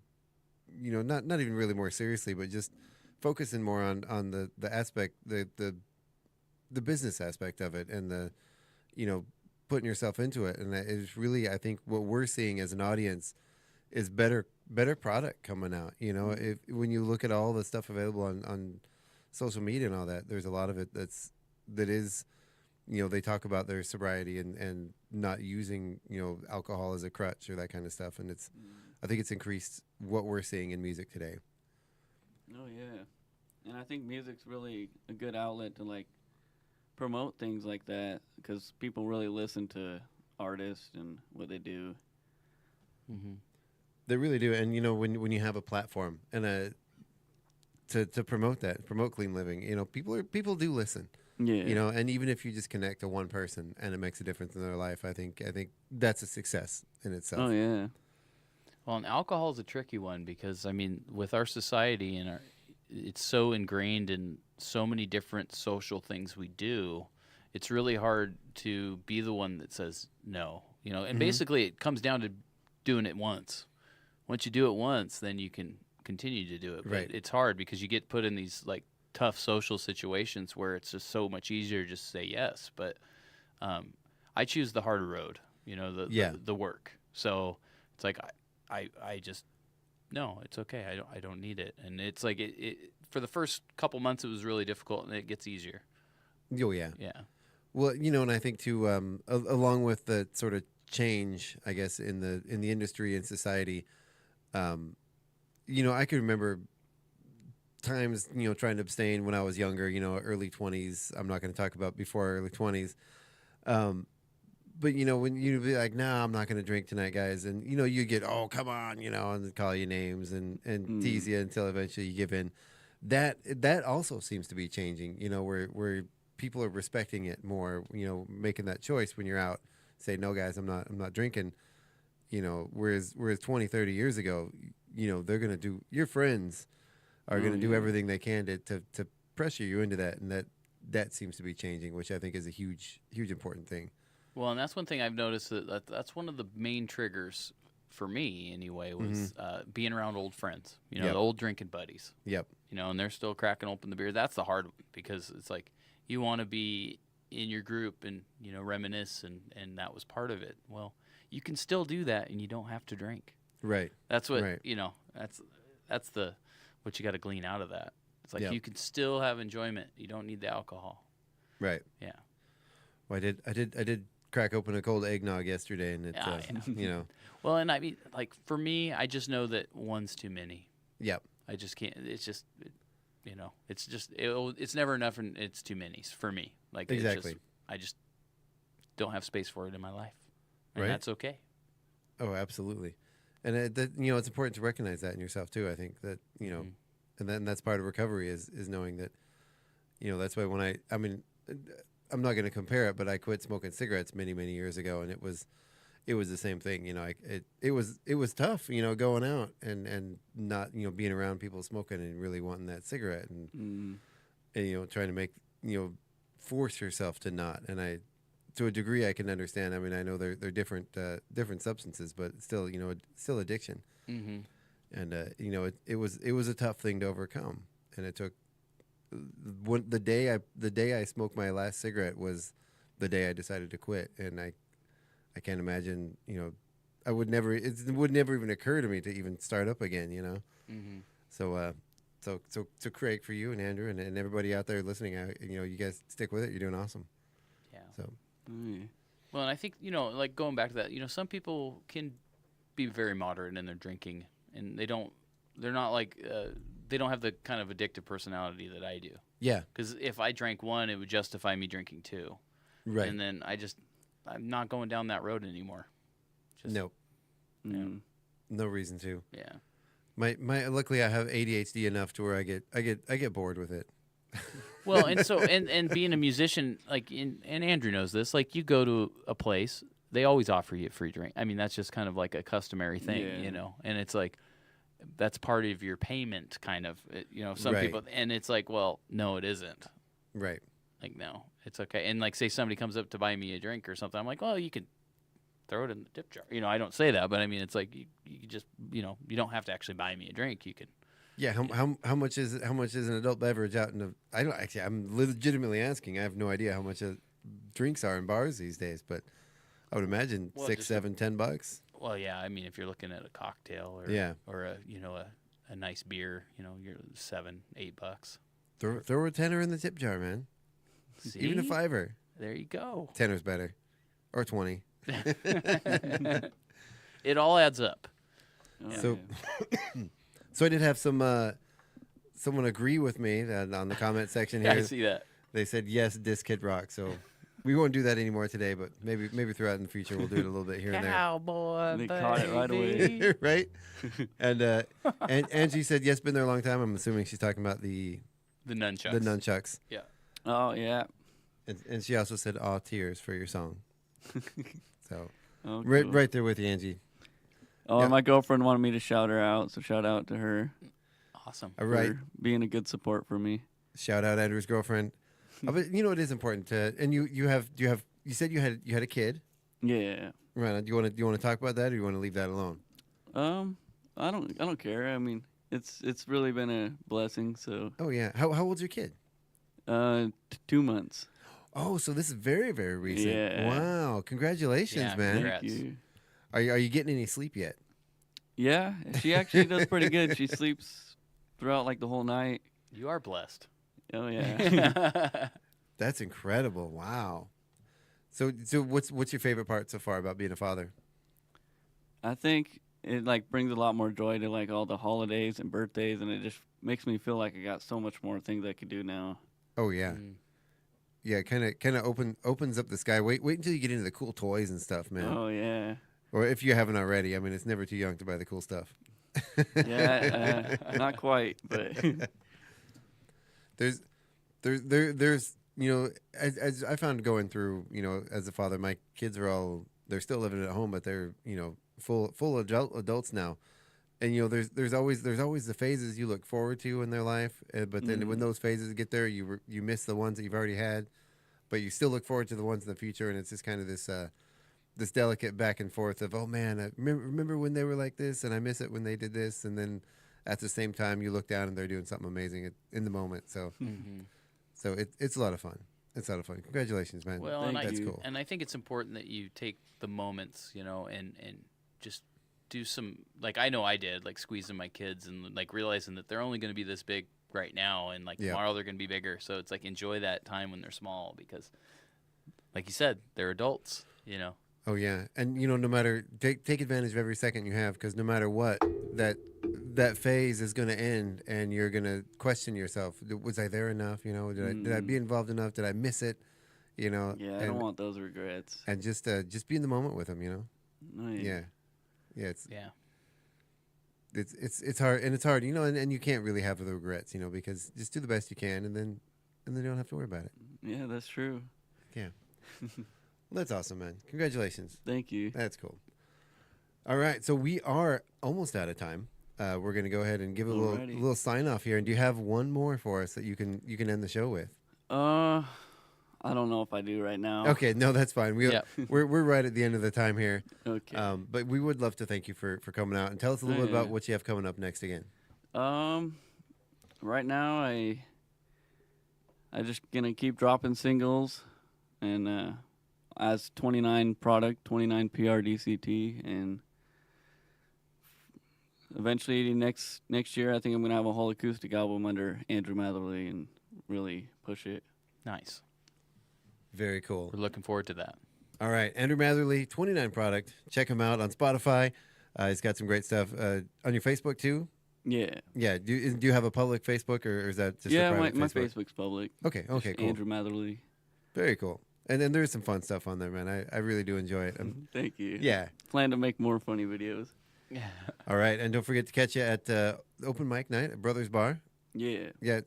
not even really more seriously, but just focusing more on the aspect the business aspect of it and the putting yourself into it. And that is really, I think, what we're seeing as an audience is better product coming out. If when you look at all the stuff available on social media and all that, there's a lot of it that is they talk about their sobriety and not using, alcohol as a crutch or that kind of stuff. And I think it's increased what we're seeing in music today. Oh, yeah. And I think music's really a good outlet to, promote things like that because people really listen to artists and what they do. Mm-hmm. They really do. And, when you have a platform and to promote clean living, people do listen. Yeah. And even if you just connect to one person and it makes a difference in their life, I think that's a success in itself. Oh yeah. Well, and alcohol is a tricky one because with our society and it's so ingrained in so many different social things we do, it's really hard to be the one that says no. And basically it comes down to doing it once. Once you do it once, then you can continue to do it. But right. It's hard because you get put in these tough social situations where it's just so much easier to just say yes. But I choose the harder road, the work. So it's like I just no, it's okay. I don't need it. And it's like it for the first couple months it was really difficult, and it gets easier. Oh yeah. Yeah. Well, and I think too, along with the sort of change, I guess, in the industry and society, I could remember times, trying to abstain when I was younger, early 20s. I'm not going to talk about before early 20s. But, when you'd be like, nah, I'm not going to drink tonight, guys. And, you get, oh, come on, and call you names and tease you until eventually you give in. That also seems to be changing, where people are respecting it more, making that choice when you're out, say, no, guys, I'm not drinking, whereas 20, 30 years ago, they're going to do, your friends are going to do everything they can to pressure you into that. And that seems to be changing, which I think is a huge, huge important thing. Well, and that's one thing I've noticed that's one of the main triggers for me anyway was being around old friends, the old drinking buddies. Yep. And they're still cracking open the beer. That's the hard one because it's like you want to be in your group and, reminisce and that was part of it. Well, you can still do that and you don't have to drink. Right. That's what, that's the what you got to glean out of that. It's like you can still have enjoyment. You don't need the alcohol. Right. Yeah. Well, I did crack open a cold eggnog yesterday, and it, Well, and for me, I just know that one's too many. Yep. I just can't. It's just, it's never enough, and it's too many for me. Exactly. I just don't have space for it in my life, and right. That's okay. Oh, absolutely. And it's important to recognize that in yourself too. I think that and that's part of recovery is knowing that, that's why when I'm not going to compare it, but I quit smoking cigarettes many, many years ago, and it was the same thing. It was tough, going out and not, being around people smoking and really wanting that cigarette and trying to make, force yourself to not. And to a degree, I can understand. I mean, I know they're different substances, but still, still addiction. Mm-hmm. And you know, it was a tough thing to overcome, and it took the day I smoked my last cigarette was the day I decided to quit, and I can't imagine, you know, it would never even occur to me to even start up again, you know. Mm-hmm. So Craig, for you and Andrew and everybody out there listening, you know, you guys stick with it. You're doing awesome. Yeah. So. Well, and I think, you know, like going back to that, you know, some people can be very moderate in their drinking, and they don't have the kind of addictive personality that I do. Yeah. Because if I drank one, it would justify me drinking two. Right. And then I'm not going down that road anymore. Nope. Yeah. No reason to. Yeah. My luckily I have ADHD enough to where I get bored with it. Well, and so and being a musician, like and Andrew knows this, like you go to a place, they always offer you a free drink. I mean, that's just kind of like a customary thing, you know. And it's like that's part of your payment, kind of. You know, some people, and it's like, well, no, it isn't. Right. Like, no, it's okay. And like, say somebody comes up to buy me a drink or something, I'm like, well, you can throw it in the tip jar. You know, I don't say that, but I mean, it's like you just, you know, you don't have to actually buy me a drink. You can. Yeah. How much is an adult beverage out in I don't actually. I'm legitimately asking. I have no idea how much drinks are in bars these days, but I would imagine $6, $7, $10. Well, yeah. I mean, if you're looking at a cocktail or a you know a nice beer, you know, you're $7, $8. Throw a tenner in the tip jar, man. See? Even a $5. There you go. Tenner's better, or 20. It all adds up. So, so I did have someone agree with me on the comment section here. I see that. They said yes, Disc Kid Rock. So we won't do that anymore today, but maybe throughout in the future we'll do it a little bit here and there. Cowboy, they caught it right away, right? And Angie said yes, been there a long time. I'm assuming she's talking about the nunchucks. The nunchucks. Yeah. Oh yeah. And she also said "aw, tears" for your song. So cool. right there with you, Angie. Oh, and my girlfriend wanted me to shout her out, so shout out to her. Awesome. All right. For being a good support for me. Shout out Andrew's girlfriend. But you know it is important to, and you said you had a kid. Yeah. Right. Do you want to talk about that, or do you want to leave that alone? I don't care. I mean, it's really been a blessing. So. Oh yeah. How old's your kid? 2 months. Oh, so this is very, very recent. Yeah. Wow. Congratulations, man. Thank you. Are you getting any sleep yet? Yeah, she actually does pretty good. She sleeps throughout like the whole night. You are blessed. Oh yeah. That's incredible. Wow. So what's your favorite part so far about being a father? I think it like brings a lot more joy to like all the holidays and birthdays, and it just makes me feel like I got so much more things I could do now. Oh yeah. Yeah, kind of opens up the sky. Wait until you get into the cool toys and stuff, man. Oh yeah. Or if you haven't already, I mean, it's never too young to buy the cool stuff. Yeah, not quite, but there's you know, as I found going through, you know, as a father, my kids are they're still living at home, but they're, you know, full adults now. And you know, there's always the phases you look forward to in their life, but then when those phases get there, you miss the ones that you've already had, but you still look forward to the ones in the future, and it's just kind of this delicate back and forth of, oh man, I remember when they were like this, and I miss it when they did this, and then at the same time you look down and they're doing something amazing in the moment. So, so it's a lot of fun. It's a lot of fun. Congratulations, man. Well, that's cool. And I think it's important that you take the moments, you know, and just do some, like I know I did, like squeezing my kids and like realizing that they're only going to be this big right now, and like tomorrow they're going to be bigger. So it's like enjoy that time when they're small, because, like you said, they're adults, you know. Oh yeah, and you know, no matter take advantage of every second you have, because no matter what, that phase is going to end, and you're going to question yourself: was I there enough? You know, did I be involved enough? Did I miss it? You know. Yeah, I don't want those regrets. And just be in the moment with them. You know. Nice. Yeah. It's hard, and it's hard, you know, and you can't really have the regrets, you know, because just do the best you can, and then you don't have to worry about it. Yeah, that's true. Yeah. Well, that's awesome, man. Congratulations. Thank you. That's cool. All right, so we are almost out of time. We're going to go ahead and give a little sign off here. And do you have one more for us that you can end the show with? I I don't know if I do right now. Okay, no, that's fine. We're right at the end of the time here. Okay. But we would love to thank you for coming out and tell us a little bit about what you have coming up next again. Right now I just gonna keep dropping singles, and as 29 product, 29 PRDCT, and eventually next year I think I'm gonna have a whole acoustic album under Andrew Matherly and really push it. Nice. Very cool. We're looking forward to that. All right, Andrew Matherly, 29 product. Check him out on Spotify. He's got some great stuff on your Facebook too. Yeah. Yeah. Do you have a public Facebook, or is that just yeah? a private My Facebook? Facebook's public. Okay. Okay. Cool. Andrew Matherly. Very cool. And then there's some fun stuff on there, man. I really do enjoy it. Thank you. Yeah. Plan to make more funny videos. Yeah. All right, and don't forget to catch you at open mic night at Brothers Bar. Yeah. Yeah.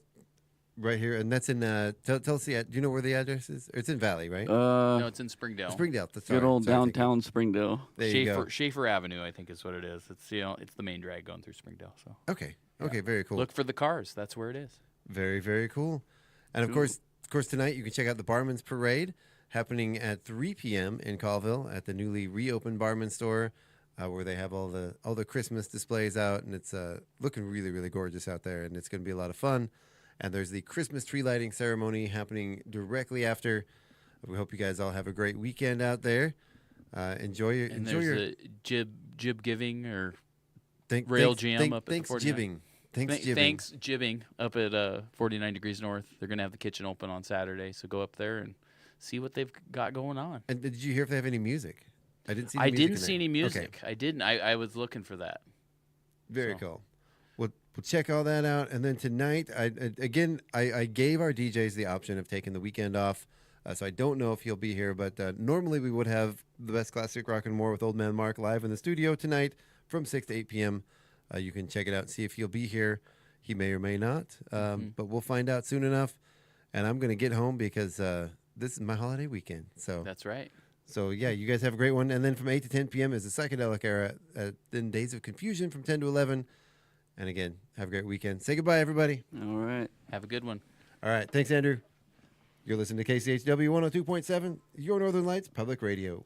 Right here, and that's in. Tell us do you know where the address is? It's in Valley, right? No, it's in Springdale. Springdale. Good old downtown Springdale. There you go. Schaefer Avenue, I think is what it is. It's it's the main drag going through Springdale. So. Okay. Okay. Very cool. Look for the cars. That's where it is. Very, very cool. And of course, tonight you can check out the Barman's Parade happening at 3 p.m. in Colville at the newly reopened Barman store, where they have all the Christmas displays out, and it's looking really, really gorgeous out there, and it's going to be a lot of fun. And there's the Christmas tree lighting ceremony happening directly after. We hope you guys all have a great weekend out there. Enjoy your the jib giving or rail jam up at 49. Thanks jibbing up at 49 Degrees North. They're gonna have the kitchen open on Saturday, so go up there and see what they've got going on. And did you hear if they have any music? I didn't see. I didn't see any music. Okay. I didn't. I was looking for that. Very cool. We'll check all that out. And then tonight, I gave our DJs the option of taking the weekend off. So I don't know if he'll be here, but normally we would have the best classic rock and more with Old Man Mark live in the studio tonight from 6 to 8 p.m. You can check it out and see if he'll be here. He may or may not, but we'll find out soon enough. And I'm going to get home because this is my holiday weekend. So that's right. So, yeah, you guys have a great one. And then from 8 to 10 p.m. is the Psychedelic Era. Then Days of Confusion from 10 to 11. And again, have a great weekend. Say goodbye, everybody. All right. Have a good one. All right. Thanks, Andrew. You're listening to KCHW 102.7, your Northern Lights Public Radio.